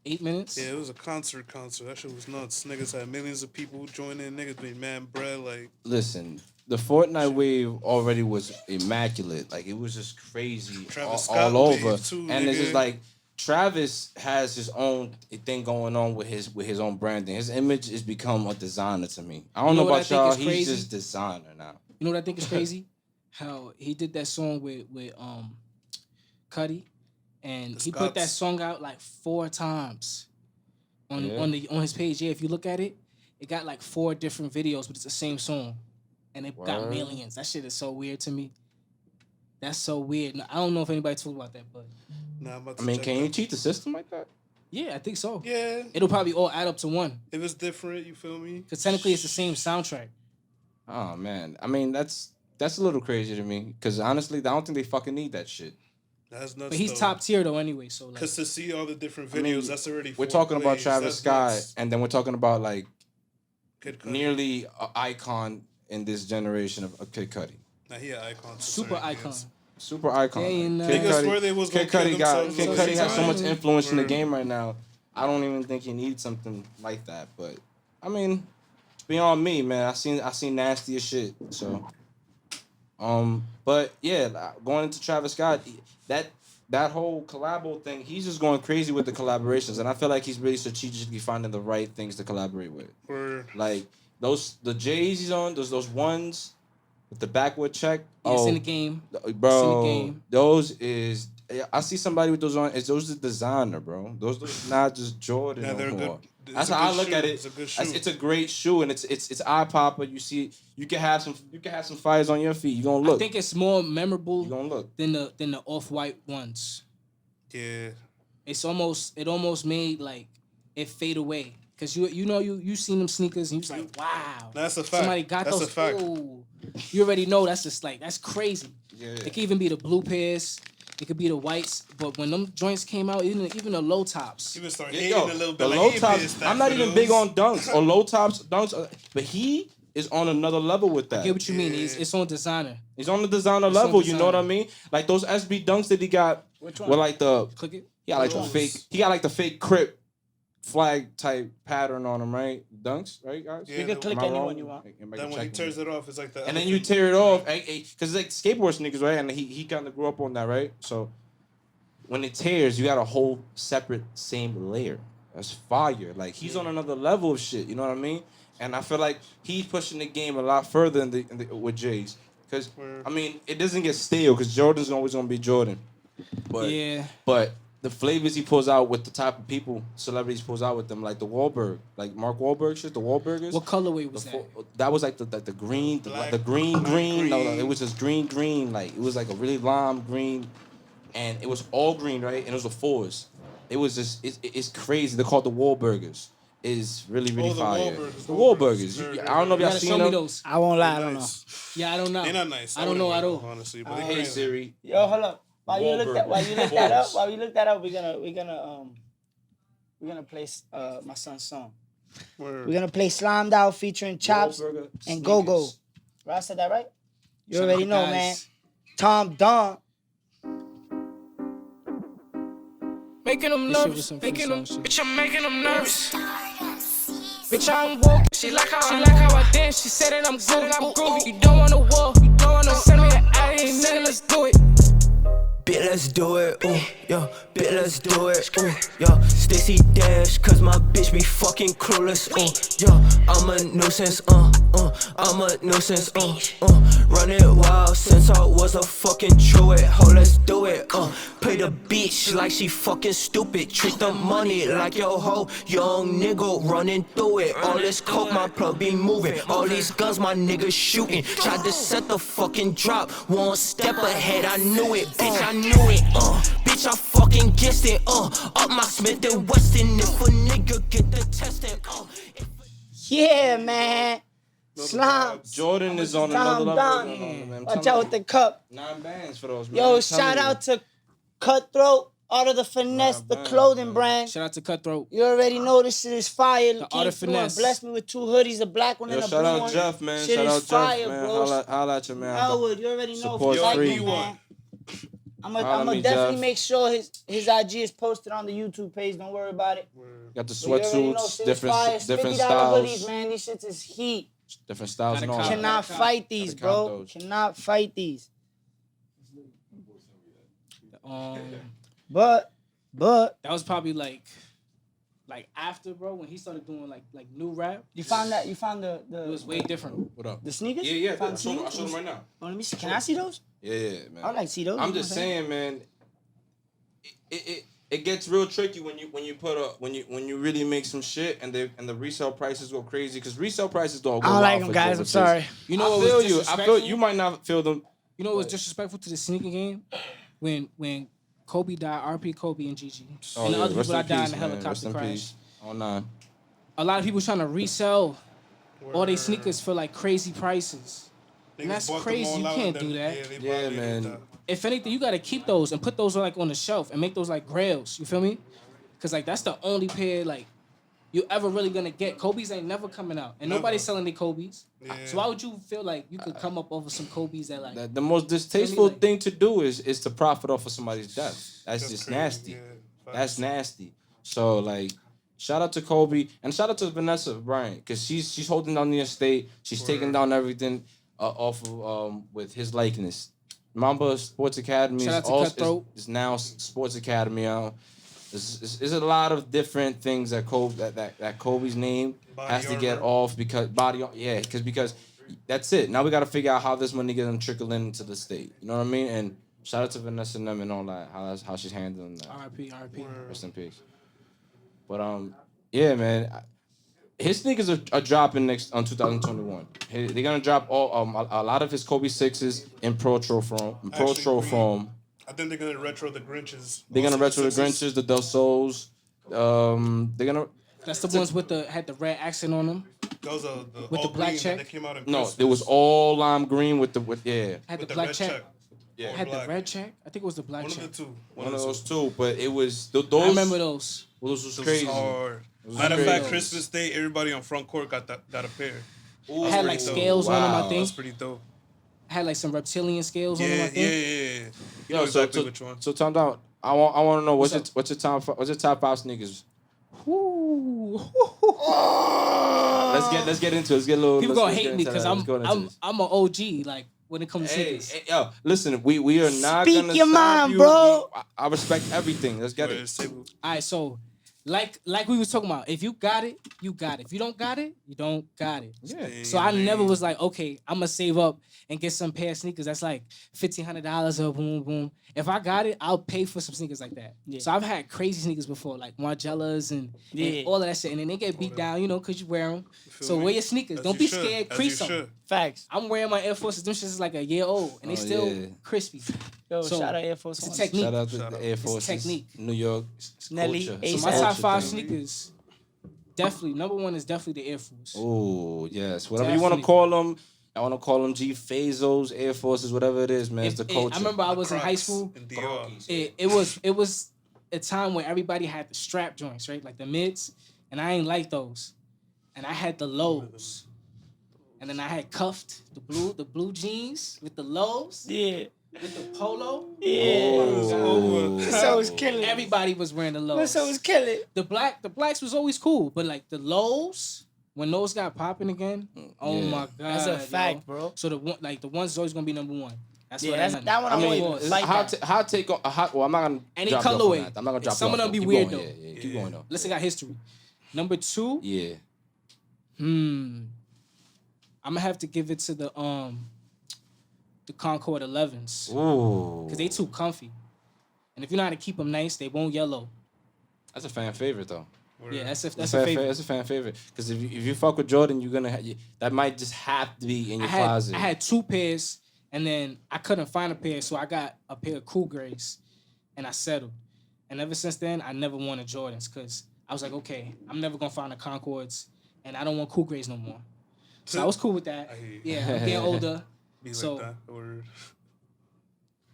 8 minutes. Yeah, it was a concert. That shit was nuts. Niggas had millions of people joining. Niggas made mad bread. Like, Listen, the Fortnite wave already was immaculate. Like it was just crazy Travis all Scott over. wave too, And it's nigga. just like Travis has his own thing going on with his own branding. His image has become a designer to me. I don't You know know what I about think y'all. is He's crazy? just designer now. You know what I think is crazy? How he did that song with Cuddy, and The he put that Scotts. song out like 4 times on Yeah. on his page. Yeah, if you look at it, it got like 4 different videos, but it's the same song, and it got Word. millions. That shit is so weird to me. That's so weird. I don't know if anybody talked about that, but nah, I'm about I to mean, check can you that. cheat the system like that? yeah, I think so. Yeah, It'll probably all add up to one, if it's different, you feel me? because technically it's the same soundtrack. Oh man, I mean that's a little crazy to me. Cause honestly, I don't think they fucking need that shit. That's nuts. But he's though. top tier though, anyway. So like, Cause to see all the different videos, I mean, that's already. We're 4 talking about plays. Travis That's Scott, nuts. and then we're talking about like Kid Cudi. nearly an icon in this generation of Kid Cudi. Nah, he an icon. to super certain icon. kids. Super icon. They ain't, Kid Niggas swear they was Kid gonna kill Cudi got themselves Kid all Cudi the has so time. much influence in the Word. game right now. I don't even think he needs something like that. But I mean, it's beyond me, man. I seen nastier shit. So, but yeah, going into Travis Scott, that whole collabo thing, he's just going crazy with the collaborations, and I feel like he's really strategically finding the right things to collaborate with. Word. Like the J's he's on, those ones with the backward check. Yeah, it's in the game. Bro, It's in the game. those is I see somebody with those on. Those is designer, bro. Those not just Jordan Yeah, no they're good. more. It's That's a how I good look shoe. at it. It's a good shoe. It's a great shoe, and it's eye popper. You see, you can have some fires on your feet. You gonna look. I think it's more memorable You gonna look. than the off-white ones. Yeah. It almost made like it fade away. Cause you seen them sneakers and you was like, wow. That's a fact. Somebody got That's those. a fact. Ooh. You already know that's just like that's crazy. Yeah. It could even be the blue pairs. It could be the whites. But when them joints came out, even the low tops. Even start Yeah, hating yo, a little the bit. low Like, tops. I'm not even big on dunks or low tops dunks, but he is on another level with that. I get what you mean. It's on designer. He's on the designer It's level. on You know what I designer. mean? Like those SB dunks that he got. Which With like the Click it. he got like the Those. fake. He got like the fake Crip flag type pattern on them, right? Dunks, right, guys? Yeah, You can the- click Am I anyone wrong? you want. Am I Then when he checking? turns it off, it's like the. And then you tear it off, because like skateboard sneakers, right? And he kind of grew up on that, right? So when it tears, you got a whole separate same layer. That's fire. Like he's on another level of shit. You know what I mean? And I feel like he's pushing the game a lot further with Jay's. Because, I mean, it doesn't get stale because Jordan's always going to be Jordan. But the flavors he pulls out with the type of people, celebrities pulls out with them, like the Wahlberg, like Mark Wahlberg shit, the Wahlburgers. What colorway was that? That was like the green, the green. No, it was just green. Like, it was like a really lime green. And it was all green, right? And it was the fours. It was just, it's crazy. They're called the Wahlburgers. It's really fire. The Wahlburgers. I don't know if y'all seen them. Those. I won't lie, I don't know. Yeah, I don't know. They're not nice. I don't know at all. Honestly, but Hey Siri. Yo, hold up. While you look that up, we're gonna play my son's song. We're gonna play Slimed Out featuring Chops and Go Go. Right, I said that right? You already know, man. Tom Don. Making them nervous, making them, bitch, I'm making them nervous. Bitch, I'm woke. She like how I dance. She said that I'm groovy. You don't wanna walk, you don't wanna send me the alley, nigga, let's do it. Bitch, let's do it, ooh, yo, bitch, let's do it, ooh, yo, Stacy Dash, cause my bitch be fucking clueless, ooh, yo, I'm a nuisance, I'm a nuisance, run it wild since I was a fucking druid, ho, let's do it, play the bitch like she fucking stupid, treat the money like yo ho, young nigga running through it, all this coke my plug be moving, all these guns my niggas shooting, tried to set the fucking drop, one step ahead, I knew it, bitch, I knew it, bitch, I fucking guessed it, up my Smith and Weston, if a nigga get the testing, Yeah, man. Slime. Jordan is on another level. Watch out with the cup. 9 bands for those, man. Yo, shout out to Cutthroat, Art of the Finesse, the clothing brand. Shout out to Cutthroat. You already know this shit is fire. The Art of Finesse. Blessed me with 2 hoodies, a black one and a blue one. Shout out Jeff, man. Shit Shout is out fire, Jeff, man. bro. Holla at you, man. Elwood, you already know. Support free. Man. I'm Holla gonna me, definitely Jeff. make sure his IG is posted on the YouTube page. Don't worry about it. Got the But you already know, sweatsuits, shit is fire. different $50 styles. hoodies, man. These shits is heat. Different styles and all that. Cannot fight these, bro. Cannot fight these. But that was probably like after, bro, when he started doing like new rap. You found the It was way different. What up? The sneakers? Yeah. Found I the showed sneakers? them right now. Oh, let me see. Can I see those? Yeah, man. I like to see those. I'm just saying, man. It gets real tricky when you really make some shit and the resale prices go crazy because resale prices don't go. I don't wild like them, for guys. Clover I'm Six. sorry. You know I what feel was you. I disrespectful? feel you might not feel them. You know what was disrespectful to the sneaker game? When Kobe died, RP Kobe and Gigi. Oh, And the yeah. other Rest people in that died in peace, the man. helicopter Rest in crash. peace. Oh, nah. A lot of people trying to resell all their sneakers for like crazy prices. And that's crazy. You can't do that. Yeah, man. If anything, you gotta keep those and put those like on the shelf and make those like grails. You feel me? Cause like that's the only pair like you ever really gonna get. Kobe's ain't never coming out, and nobody's selling their Kobe's. Yeah. So why would you feel like you could come up over some Kobe's that like? The most distasteful thing to do is to profit off of somebody's death. That's just crazy, nasty. yeah. That's nasty. So like, shout out to Kobe and shout out to Vanessa Bryant because she's holding down the estate. She's taking down everything off of with his likeness. Mamba Sports Academy is now Sports Academy. There's a lot of different things that Kobe's name has to get off because because that's it. Now we got to figure out how this money gonna trickle into the state. You know what I mean? And shout out to Vanessa and them and all that. How she's handling that. R.I.P. Rest in peace. But yeah, man. His sneakers are dropping next on 2021. They're gonna drop all a lot of his Kobe 6s in Pro foam. I think they're gonna retro the Grinches. They're gonna retro the Grinches, the Del Sols. They're gonna. That's the ones with had the red accent on them. Those are with the black check. That came out in No, Christmas. it was all lime green with yeah. Had the With black red check. Yeah. Had the red check. I think it was the black check. One of the two. One of those two, but it was those. I remember those. Those was Those crazy. hard. was Matter of crazy. fact, Christmas Day, everybody on front court got a pair. Ooh, Had like scales on them, I think. That's pretty dope. Had like some reptilian scales on them, I think. Yeah. You know exactly which one. So time down. I want to know what's your top 5 sneakers? Let's get into it. Let's get a little. People gonna hate me because I'm an OG like when it comes to sneakers. Hey, yo, listen, we are not Speak gonna your stop mind, you. bro. I respect everything. Let's get it. All right, so like we was talking about, if you got it, you got it. If you don't got it, you don't got it. Yeah. So I never was like, okay, I'm gonna save up and get some pair of sneakers that's like $1,500 or boom boom. If I got it, I'll pay for some sneakers like that. Yeah. So I've had crazy sneakers before, like Margellas and all of that shit, and then they get beat down, you know, cause you wear them. So wear your sneakers. Don't be scared. Crease them. Facts. I'm wearing my Air Forces. Them shits is like a year old, and they still crispy. Yo, So, shout out Air Force It's One. a technique. Shout out to the Air Forces. technique. New York. Nelly, culture. A$AP. So my top 5 Culture thing. sneakers, definitely number 1 is definitely the Air Force. Oh, yes. Whatever you want to call them. I want to call them G Fazos, Air Forces, whatever it is, man. It's the culture. I remember I was in high school. It was a time where everybody had the strap joints, right? Like the mids, and I ain't like those. And I had the lows. And then I had cuffed the blue jeans with the lows. Yeah. With the polo. Yeah. So was killing. Everybody was wearing the lows. So was killing. The blacks was always cool, but like the lows, when those got popping again, oh Yeah. my god, That's a fact, bro. So the one, like the one's always gonna be number 1. That's Yeah, what that's, I meant. that one I I'm mean, always it's like hot, that. hot take on a hot. Well, I'm not gonna Any drop you off on colorway. that. I'm not gonna drop Some you of off them be Keep weird going. though. Yeah, keep going though. Let's got history. Number 2, Yeah. I'm gonna have to give it to the Concord 11s Ooh. because they too comfy, and if you know how to keep them nice, they won't yellow. That's a fan favorite though. Yeah, that's a That's favorite. That's a fan favorite. Because if you fuck with Jordan, you're gonna that might just have to be in your closet. I had 2 pairs, and then I couldn't find a pair, so I got a pair of Cool Grays, and I settled. And ever since then, I never wanted Jordans because I was like, okay, I'm never gonna find the Concords, and I don't want Cool Grays no more. So I was cool with that. Yeah, I'm getting older. So like that. Word.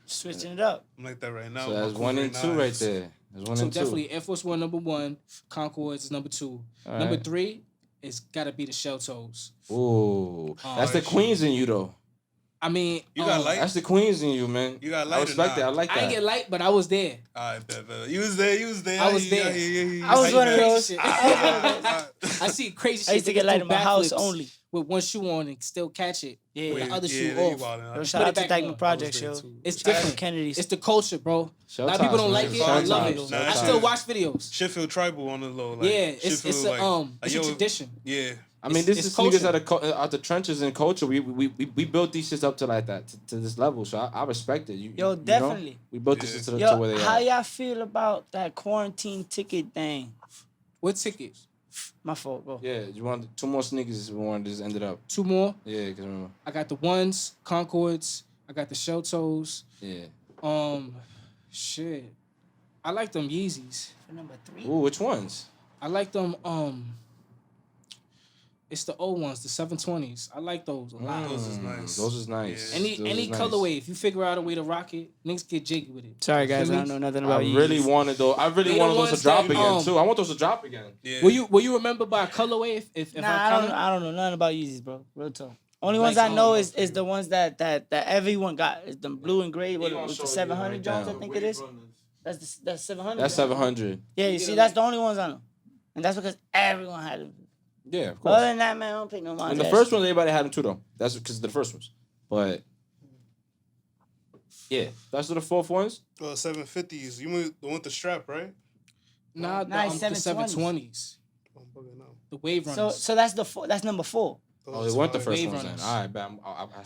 Switching it up. I'm like that right now. So that's 1 and 2 right there. That's 1 so and 2. definitely Air Force One number 1, Concords is number 2. All Number right. 3 is gotta be the Shell Toes. Ooh, that's the queens in you though. I mean, You got light. That's the queens in you, man. You got light I or respect nah? that. I like that. I ain't get light, but I was there. I bet. You was there. You was there. I was there. I was one of those. I see crazy shit. I used to get niggas light do in my house backflips only. With one shoe on and still catch it. Yeah. With the other shoe they off. wildin'. Yo, Put shout it out to back Dykeman on. Projects, yo. It's Shout out to different. Kennedy's. It's the culture, bro. Show A lot of people times, don't man. like it. Show I love times. it. Nah, I it's still like- watch videos. Shit feel tribal on the low. Like, Yeah, shit it's feel it's like, a yo, tradition. Yeah. I mean, It's- this it's is niggas culture. out the trenches and culture. We built these shits up to like that to this level. So I respect it. Yo, you know? definitely. We built this shit to Yo, where they how are. y'all feel about that quarantine ticket thing? What tickets? My fault, bro. Yeah, you want 2 more sneakers? We wanted just ended up. 2 more. Yeah, because remember. I got the ones, Concords. I got the Shell Toes. Yeah. Shit. I like them Yeezys. For number 3. Ooh, which ones? I like them. It's the old ones, the 720s. I like those a lot. Those is nice. Those is nice. Any Those is nice. colorway, if you figure out a way to rock it, niggas get jiggy with it. Sorry, guys. Feel I me? don't know nothing I about you. really wanted those. I really They the wanted those ones to drop that, again too. I want those to drop again. Yeah. Will you remember by colorway if Nah, I kinda, I don't know nothing about Yeezys, bro. Real talk. Only Like, ones I know is the ones that everyone got. Is the blue and gray with gonna the show you 700 right Jones, now. I think it is. That's 700. That's 700. Yeah, you see, that's the only ones I know, and that's because everyone had them. Yeah, of course. Other than that, man, I don't pick no mind. And the first ones, everybody had them too, though. That's because of the first ones. But yeah, that's the 4th ones. Well, 750s. You mean the one with the strap, right? nah, Nah, the 720s. I'm bugging out. The wave runners. So that's that's number 4. Oh, they weren't the first Wave ones then. runners. All right, but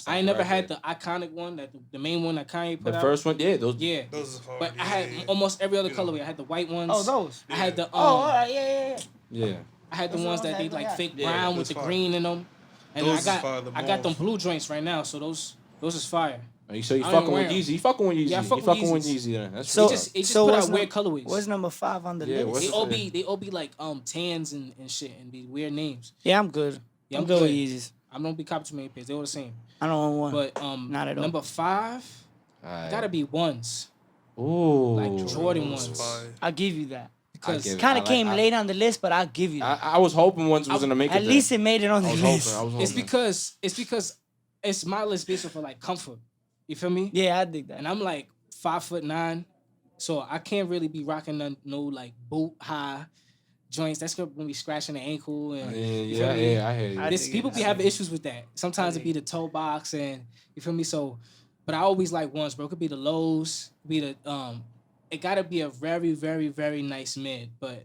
I ain't never had the iconic one, that the main one that Kanye put the out. first one. Yeah, those. Yeah. Those is hard. But I had almost every other colorway. I had the white ones. Oh, those. I had the all right, yeah. Yeah. I had the Those are ones the that they ones I like got. fake Yeah, brown with those the fire. green in them. And Those is I fire, the got them mauve. blue joints right now, so those is fire. So you I fucking don't with wear 'em. Yeezy. You fucking with Yeezy. Yeah, I fuck you with fucking with Yeezys. Yeezy then. That's So- pretty They just so put what's out weird num- colorways. What's number 5 on the Yeah, list? what's They all be like tans and shit and be weird names. Yeah, I'm good. Yeah, I'm good with Yeezys. I don't be copying too many pairs. They all the same. I don't own one. But Not at all. number 5 Alright. gotta be ones. Ooh. Like Jordan Those ones. fire. I'll give you that. Because give it. Kind I of like- came I- late on the list, but I'll give you that. I was hoping ones was gonna make it. At least it made it on the I was list. hoping. I was hoping. it's because it's my list based off of like comfort. You feel me? Yeah, I dig that. And I'm like 5'9", so I can't really be rocking no like boot high joints. That's gonna be scratching the ankle and you feel me? I hear you. I This dig people it. be having issues with that. Sometimes it be the toe box and you feel me. So, but I always like ones, bro. It could be the lows, be the it gotta be a very very very nice mid, but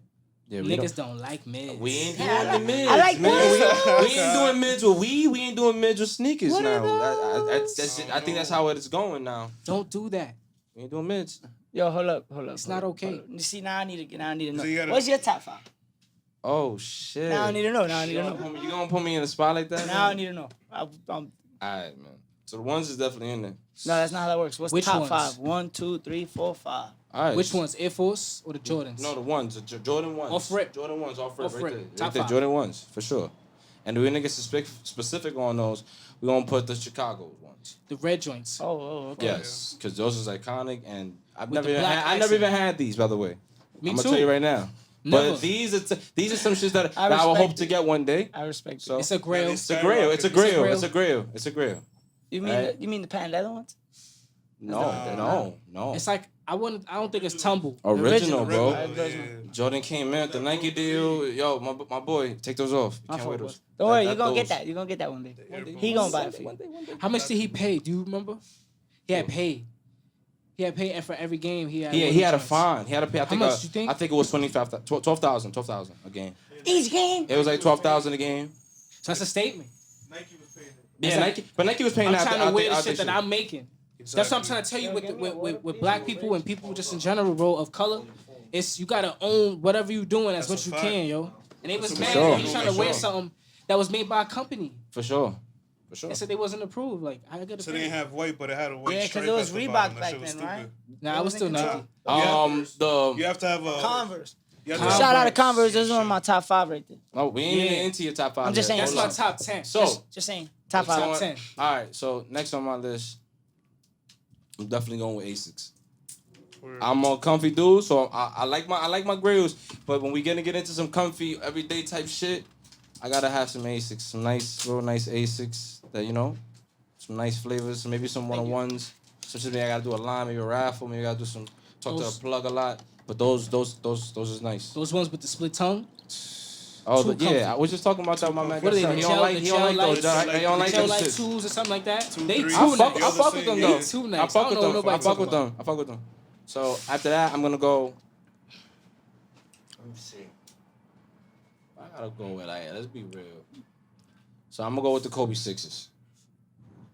Yeah, we Niggas don't like mids. We ain't Yeah, doing the mids, I like man. mids. We ain't doing mids with weed. We ain't doing mids with sneakers What now. are I think that's how it's going now. Don't do that. We ain't doing mids. Yo, hold up. It's not okay. You see, now I need to know. So you gotta- What's your top 5? Oh shit. Now I need to know. You gonna put me in the spot like that? Now I man? need to know. Alright, man. So the ones is definitely in there. No, that's not how that works. What's Which top ones? 5? 1, 2, 3, 4, 5. Alright. Which ones? Air Force or the Jordans? No, the ones. The Jordan ones. Off rip. Jordan ones off rip Off right rip. there. Top Right there. 5. Jordan ones, for sure. And we're gonna get specific on those. We're gonna put the Chicago ones. The red joints. Oh, okay. Yes, because those is iconic, and I've With never the even black I never even had these, by the way. Me I'm too. gonna tell you right now. Never. But these are some shits that I I will respect hope to it. get one day. I respect So it. It's a grail. it's a grail. It's a grail. grail. It's a grail. It's a grail. You mean Right. you mean the patent leather ones? No. It's like I don't think it's tumble. Original, bro. Original. Jordan came in with the Nike deal. Yo, my boy, take those off. You can't wear those. Don't worry, That- you're gonna get those- that. You're gonna get that one day. He gonna buy it for you. How much did he pay? Do you remember? He had paid. He had paid, and for every game he had. He one had a of these joints. fine. He had to pay. I think. much you think? I think it was 12,000 a game. Each game. It was like 12,000 a game. So that's a statement. Yeah, Nike was paying I'm that. trying to wear the out shit there that I'm making. That's what I'm trying to tell you with black people and people just in general, bro, of color. It's you gotta own whatever you doing as much a you fact. can, yo. And they was mad sure. that he trying to For wear sure. something that was made by a company. For sure. For sure. They said they wasn't approved. Like I gotta So they pay. didn't have white, but it had a white Yeah, 'cause stripe it was at the Reebok bottom. That back shit was then, right? stupid. Nah, I was still Nike. You The have to have a Converse. You have to Shout out to Converse. This is one of my top 5 right there. oh, we ain't even Yeah. into your top 5. I'm just yet. saying. That's Hold my on. top 10. So Just saying. Top so 5. 10. all right. So next on my list, I'm definitely going with Asics. I'm a comfy dude, so I like my grills. But when we gonna get into some comfy everyday type shit, I gotta have some Asics, some real nice Asics that some nice flavors, maybe some 1-on-1s. So maybe I gotta do a line, maybe a raffle, maybe I gotta do some talk Those- to a plug a lot. But those is nice. Those ones with the split tongue. Oh, too comfy. I was just talking about that with my man. What are they? He The don't like gel those. He don't like Gel those light shits. 2s or something like that. They three. too I fuck nice. with them Yeah. though. Too I nice. fuck I with don't know them. nobody I fuck with talking them. I fuck with them. So after that, I'm gonna go. Let me see. I gotta go with let's be real. So I'm gonna go with the Kobe 6s.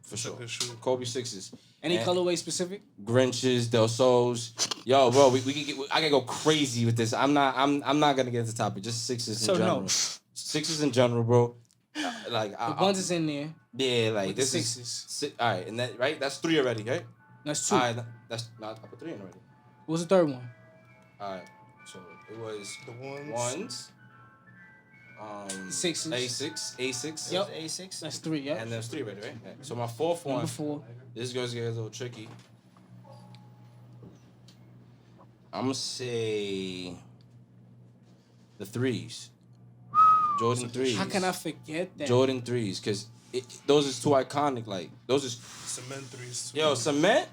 For sure. good shoe. Kobe 6s. Any And colorway specific? Grinches, Del Sols. Yo, bro, we can get. I can go crazy with this. I'm not gonna get into the topic. Just 6s in So general. no. 6s in general, bro. Like The ones is in there. yeah, like with the this sixes. is all right, and that right. That's 3 already, right? That's 2. All right, that's I put 3 in already. What was the third one? All right, so it was the ones. ones, Sixes. A6, Yep. A6. That's 3, yeah. and there's 3 already, right? Yeah. So my fourth one, Number 4. this goes get a little tricky. I'm gonna say the 3s, Jordan 3s. How can I forget that? Jordan 3s, cause those is too iconic. Like those is Cement threes. yo cement.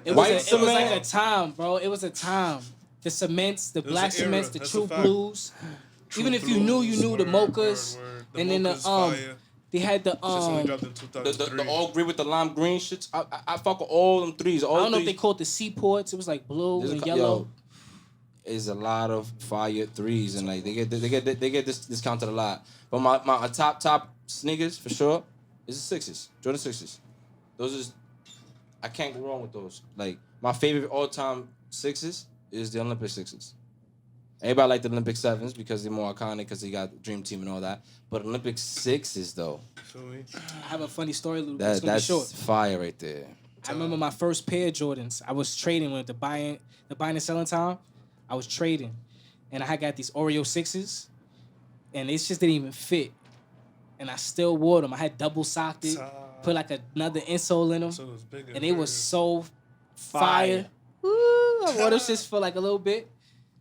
It White was like cement. a time, bro. It was a time. The cements, the was black an era. cements, the That's true a fact. blues. Even if you knew the mochas. Word. And then the, mochas fire. They had the Just only dropped in The 2003. all green with the lime green shits. I fuck with all them 3s. All I don't know if threes. they called the seaports. It was like blue There's and a, yellow. yo, is a lot of fire 3s, and like they get this discounted a lot. But my top sneakers for sure is the 6s, Jordan 6s. Those is I can't go wrong with those. Like my favorite all time 6s is the Olympic 6s. Everybody like the Olympic 7s because they're more iconic because they got the Dream Team and all that. But Olympic 6s though, Feel me? I have a funny story, Luke. It's gonna be that's short. fire right there. I remember my first pair of Jordans. I was trading with the buying and selling time. I was trading, and I had got these Oreo 6s, and it just didn't even fit. And I still wore them. I had double socked it, put like another insole in them, So it was bigger. and it was so fire. Woo, I wore those shits for like a little bit,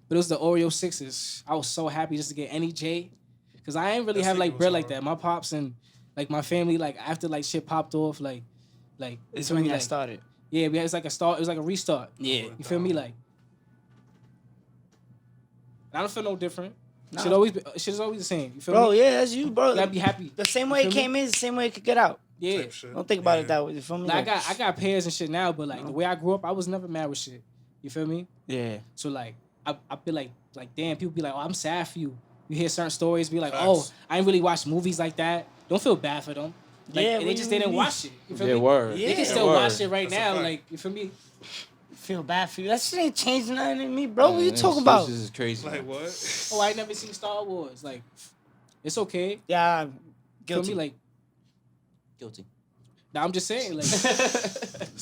but it was the Oreo 6s. I was so happy just to get any J, because I ain't really That have like sneaker bread was like hard. that. My pops and like my family, like after like shit popped off, like It's you when feel me, I like, started. yeah, it was like a start. It was like a restart. Yeah. You feel me? Like, I don't feel no different. Nah. Shit's always the same. You feel Bro, me? yeah, that's you, bro. You gotta be happy. The same You way feel it me? came in is the same way it could get out. Yeah. Type shit. Don't think about Yeah. it that way. You feel me? Like, I got pairs and shit now, but like the way I grew up, I was never mad with shit. You feel me? Yeah. So like I feel like like damn, people be like, oh, I'm sad for you. You hear certain stories, be like, Facts. oh, I ain't really watch movies like that. Don't feel bad for them. Like, Yeah, they what just you didn't mean? watch it. You feel Yeah, me? word. Yeah. They can Yeah, still word. watch it right That's a now. fact. Like, you feel me? Feel bad for you. That shit ain't changing nothing in me, bro. What you Man, talking about? This is crazy. Like what? Oh, I never seen Star Wars. Like, it's okay. Yeah, Feel guilty. me? Like, Guilty. nah, I'm just saying. Like,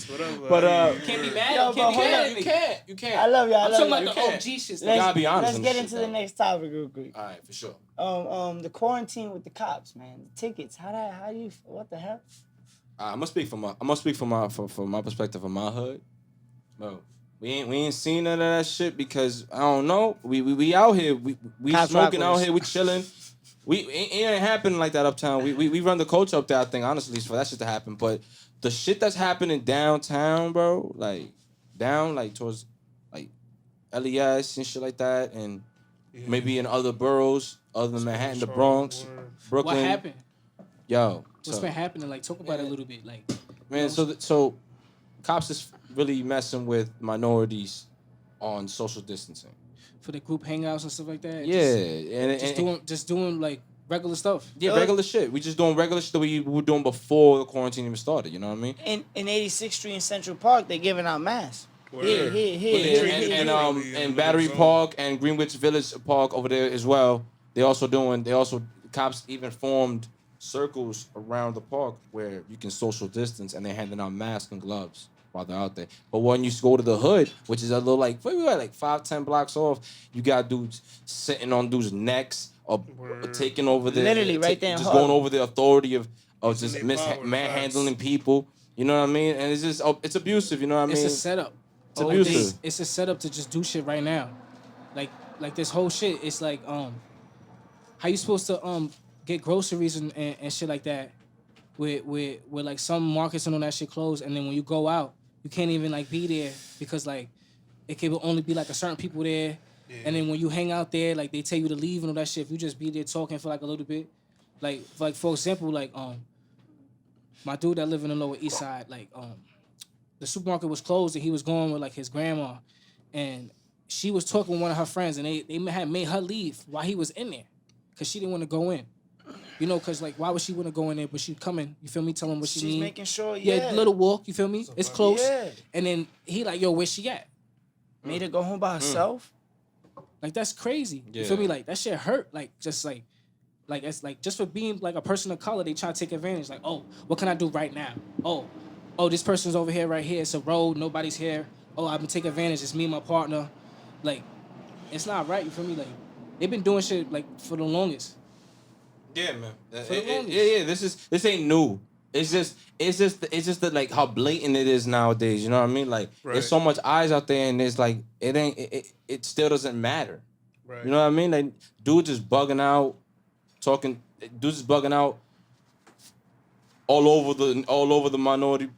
Whatever. But, you can't be mad. Yo, you can't but be hold mad. up. You can't. I love you. I I'm love talking you. about the can't. OG shit. Let's, gotta be honest let's on get this into shit, the though. next topic real quick. All right, for sure. The quarantine with the cops, man. The tickets. How do you? What the hell? I'm gonna speak from my perspective of my hood, bro. We ain't seen none of that shit because I don't know. We out here. We Cops smoking rock out with here. We chilling. It ain't happening like that uptown. We run the culture up there. I think honestly for that shit to happen. But the shit that's happening downtown, bro, like down like towards like LES and shit like that, and maybe in other boroughs other than Manhattan, the Bronx, Brooklyn. What happened? Yo, What's so, been happening? Like, talk about it a little bit. Like, man, so cops is really messing with minorities on social distancing. for the group hangouts and stuff like that. Yeah, Just doing like regular stuff. yeah, regular shit. We just doing regular shit that we were doing before the quarantine even started. You know what I mean? In 86th Street in Central Park, they giving out masks. Here. And Battery Park and Greenwich Village Park over there as well. Cops even formed circles around the park where you can social distance and they're handing out masks and gloves while they're out there. But when you go to the hood, which is a little like 5-10 blocks off, you got dudes sitting on dudes' necks or taking over their Literally right there in just Hub. going over the authority of Using just their power, manhandling facts. people. You know what I mean? And it's just it's abusive. You know what I mean? It's a setup. It's abusive. It's a setup to just do shit right now. Like this whole shit. It's like how you supposed to get groceries and shit like that with like some markets and all that shit closed, and then when you go out you can't even like be there because like it can only be like a certain people there. Yeah. And then when you hang out there, like they tell you to leave and all that shit. If you just be there talking for like a little bit, like for example, like my dude that live in the Lower East Side, like the supermarket was closed and he was going with like his grandma, and she was talking with one of her friends and they had made her leave while he was in there because she didn't want to go in. You know, because like why would she want to go in there? But she coming, you feel me? Tell him what she She's need. making sure, Yeah, little walk, you feel me? It's close. Yeah. And then he like, yo, where she at? Made her go home by herself. Like that's crazy. Yeah. You feel me? Like that shit hurt. Like just like it's like just for being like a person of color, they try to take advantage. Like, oh, what can I do right now? Oh, this person's over here, right here. It's a road, nobody's here. Oh, I'm gonna take advantage. It's me and my partner. Like, it's not right. You feel me? Like, they've been doing shit like for the longest. Yeah, man. Yeah. This ain't new. It's just the, like how blatant it is nowadays. You know what I mean? Like there's so much eyes out there, and it's like it still doesn't matter. Right. You know what I mean? Like dudes just bugging out, dudes just bugging out all over the minority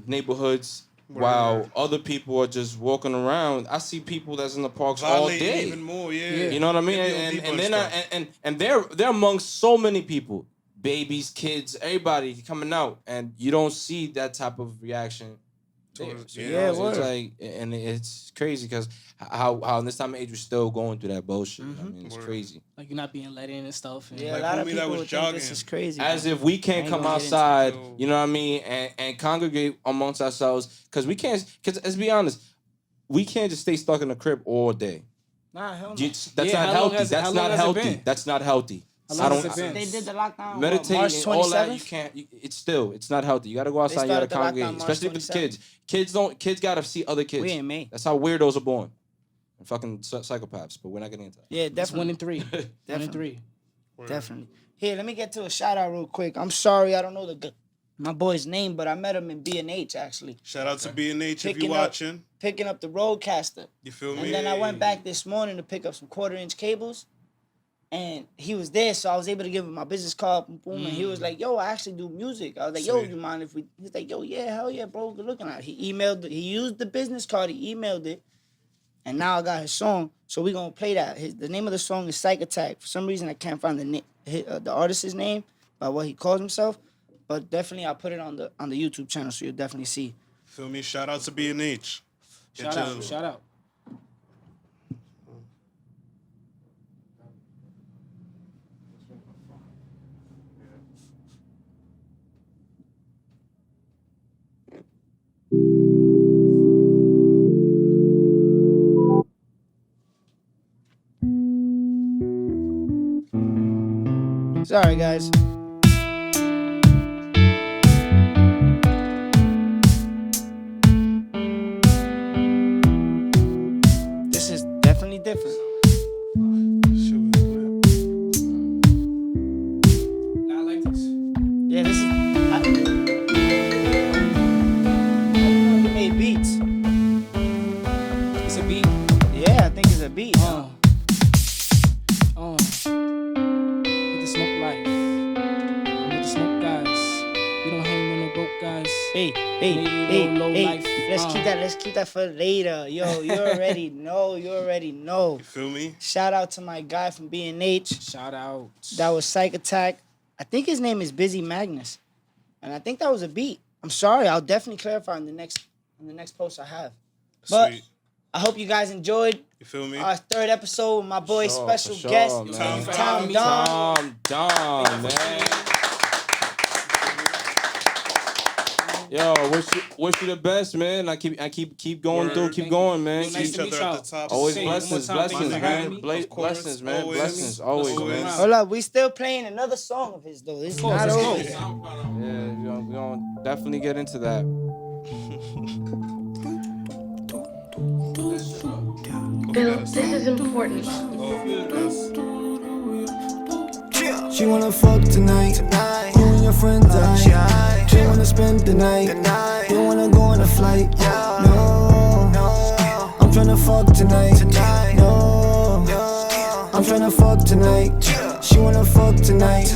neighborhoods. While other people are just walking around, I see people that's in the parks all day. Even more, yeah. You know what I mean? And they're amongst so many people, babies, kids, everybody coming out, and you don't see that type of reaction. There. So, you know, so it's like, and it's crazy because how in this time of age we're still going through that bullshit. I mean, it's crazy. Like you're not being let in and stuff. And Yeah, Like a lot of homie that people was think jogging. this is crazy. As man. if we can't ain't come gonna get into outside, it. you know what I mean, and congregate amongst ourselves, because we can't. Because let's be honest, we can't just stay stuck in the crib all day. Nah, hell no. That's Yeah, not how long healthy. has- That's how not long has it healthy. been? That's not healthy. How long has it been? They did the lockdown. Meditate March and all that. 27th? You can't. It's not healthy. You gotta go outside. You gotta started the lockdown congregate, March especially with the 27th. kids. Kids gotta see other kids. We ain't made. That's how weirdos are born. And fucking psychopaths. But we're not getting into that. Yeah, It's definitely. 1 in 3. 1 in 3. Definitely. Here, let me get to a shout out real quick. I'm sorry, I don't know my boy's name, but I met him in B&H actually. Shout out to B&H if Picking you up- watching. Picking up the Roadcaster. You feel me? And then I went back this morning to pick up some 1/4-inch cables. And he was there, so I was able to give him my business card. Boom, and he was like, yo, I actually do music. I was like, yo, Sweet. you mind if we... He's like, yo, yeah, hell yeah, bro, good looking at it. He used the business card, he emailed it. And now I got his song, so we gonna play that. The name of the song is Psych Attack. For some reason, I can't find the artist's name by what he calls himself. But definitely, I'll put it on the YouTube channel, so you'll definitely see. Feel me? Shout out to B&H. Shout out. Sorry, guys. This is definitely different. Not like this. Yeah, this is. You made beats. It's a beat. Yeah, I think it's a beat. With the smoke life. With the smoke guys. We don't hang with no broke guys. Hey, Low life. Let's keep that for later. Yo, you already know. You feel me? Shout out to my guy from B&H. Shout out. That was Psych Attack. I think his name is Busy Magnus. And I think that was a beat. I'm sorry, I'll definitely clarify in the next post I have. But Sweet. I hope you guys enjoyed You feel me? our third episode with my boy, Sure, special for sure, guest, man. Tom Don. Tom, man. Yo, wish you the best, man. I keep going through, keep going, man. See Nice each to meet other at y'all. the top. Always Say blessings, one more time, blessings, thanks for having man. me. Of course, Blessings, man. always. Blessings, always, Always. man. Hold up, we still playing another song of his, though. It's not over. Yeah, we're gonna definitely get into that. Bill, this is important. She wanna fuck tonight. You and your friends, she wanna spend the night. You wanna go on a flight. No, I'm tryna fuck tonight. No, I'm tryna fuck tonight. She wanna fuck tonight.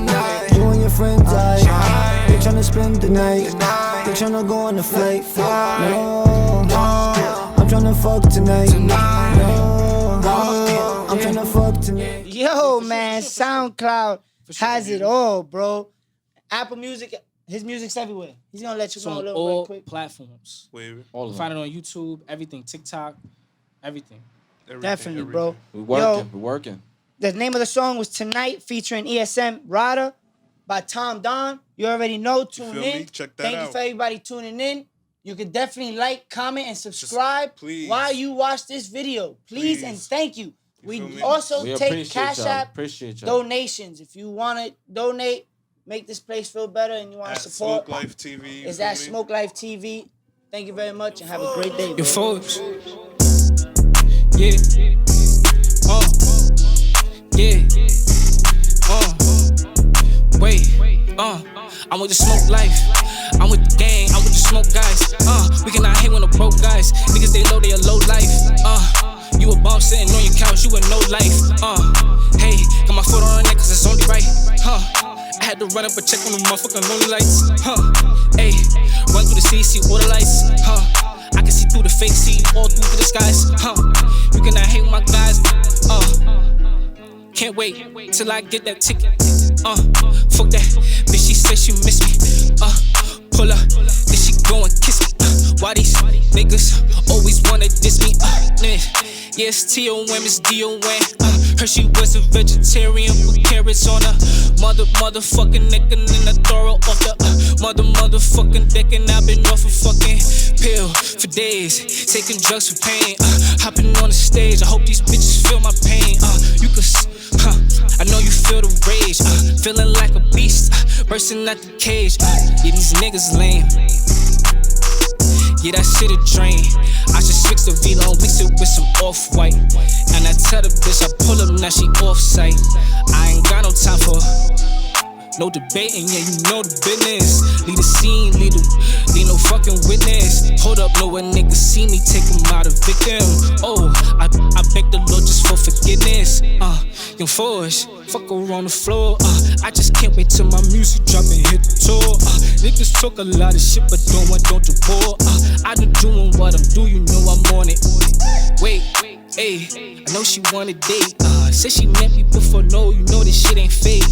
You and your friends, they tryna spend the night. They tryna go on a flight. No, I'm tryna fuck tonight. No, I'm tryna fuck tonight. Yo, man, SoundCloud has it all, bro. Apple Music, his music's everywhere. He's gonna let you It's know a on little all bit quick. platforms. Wave. All of Find them. it on YouTube, everything, TikTok, everything. Definitely, bro. We working, we working. The name of the song was Tonight, featuring ESM Rada by Tom Don. You already know. Tune feel in. me? Check that Thank you out. for everybody tuning in. You can definitely like, comment, and subscribe please. while you watch this video. Please and Please. thank you. feel We me? also We take appreciate Cash y'all. App Appreciate y'all. donations. If you want to donate, make this place feel better, and you want At to support, Smoke Life TV. you is feel at me? Smoke Life TV. Thank you very much, and have a great day, Your bro. Forbes. Yeah. Yeah. Wait. I'm with the smoke life. I'm with the gang. I'm with the smoke guys. We cannot hate when the broke guys. Niggas they know they a low life. You a bum sitting on your couch. You with no life. Hey, got my foot on the neck 'cause it's only right. I had to run up a check on the motherfucking lonely lights. Hey, run through the city, see all the lights. I can see through the fake, see all through the skies. You cannot hate my guys. Can't wait till I get that ticket. Fuck that. Bitch, she said she miss me. Pull up, then she go and kiss me. Why these niggas always wanna diss me? Yes, T.O.M. is D.O.N. Heard she was a vegetarian with carrots on her. Motherfucking neck and then I throw her off the motherfucking deck, and I've been off a fucking pill for days, taking drugs for pain. Hopping on the stage, I hope these bitches feel my pain. You could, I know you feel the rage. Feeling like a beast, bursting out the cage. Yeah, these niggas lame. Yeah, that shit a drain. I just fix the V-Lo and mix it with some off-white. And I tell the bitch I pull up, now she off-site. I ain't got no time for no debating, yeah, you know the business. Lead the scene, lead no fucking witness. Hold up, know a nigga see me, take him out a victim. Oh, I beg the Lord just for forgiveness. Young Forge, fuck her on the floor. I just can't wait till my music drop and hit the tour. Niggas talk a lot of shit, but don't you bore. I done doing what I'm doing, you know I'm on it. Wait, hey, I know she wanna date. Said she met me before, no, you know this shit ain't fake.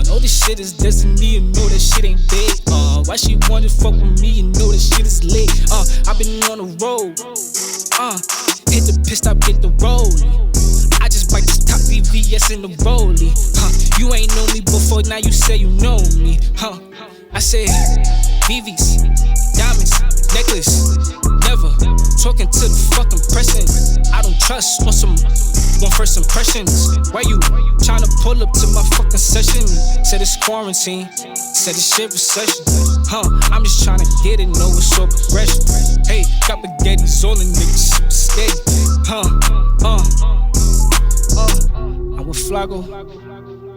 Know this shit is destiny, you know that shit ain't big. Why she wanna fuck with me, you know that shit is lit. I been on the road. Hit the pit stop, get the rollie. I just bite this top VVS in the rollie. You ain't know me before, now you say you know me. I said VVs, diamonds, necklace. talking to the fucking president. I don't trust on some one first impressions. Why you tryna pull up to my fucking session? Said it's quarantine, said it's shit recession. I'm just tryna get it, know it's your progression. Hey, got spaghettis all the niggas steady. I'm with Flago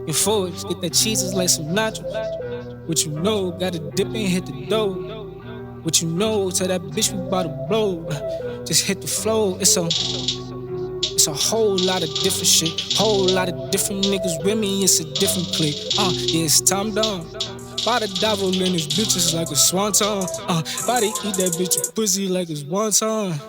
and Forge, get that cheeses like some nachos. What you know, gotta dip and hit the dough. What you know, tell that bitch we bout to blow. Just hit the flow, it's a whole lot of different shit. Whole lot of different niggas with me, it's a different clique. Yeah, it's time down. By the devil in his bitches like a swanton. By to eat that bitch pussy like it's one time.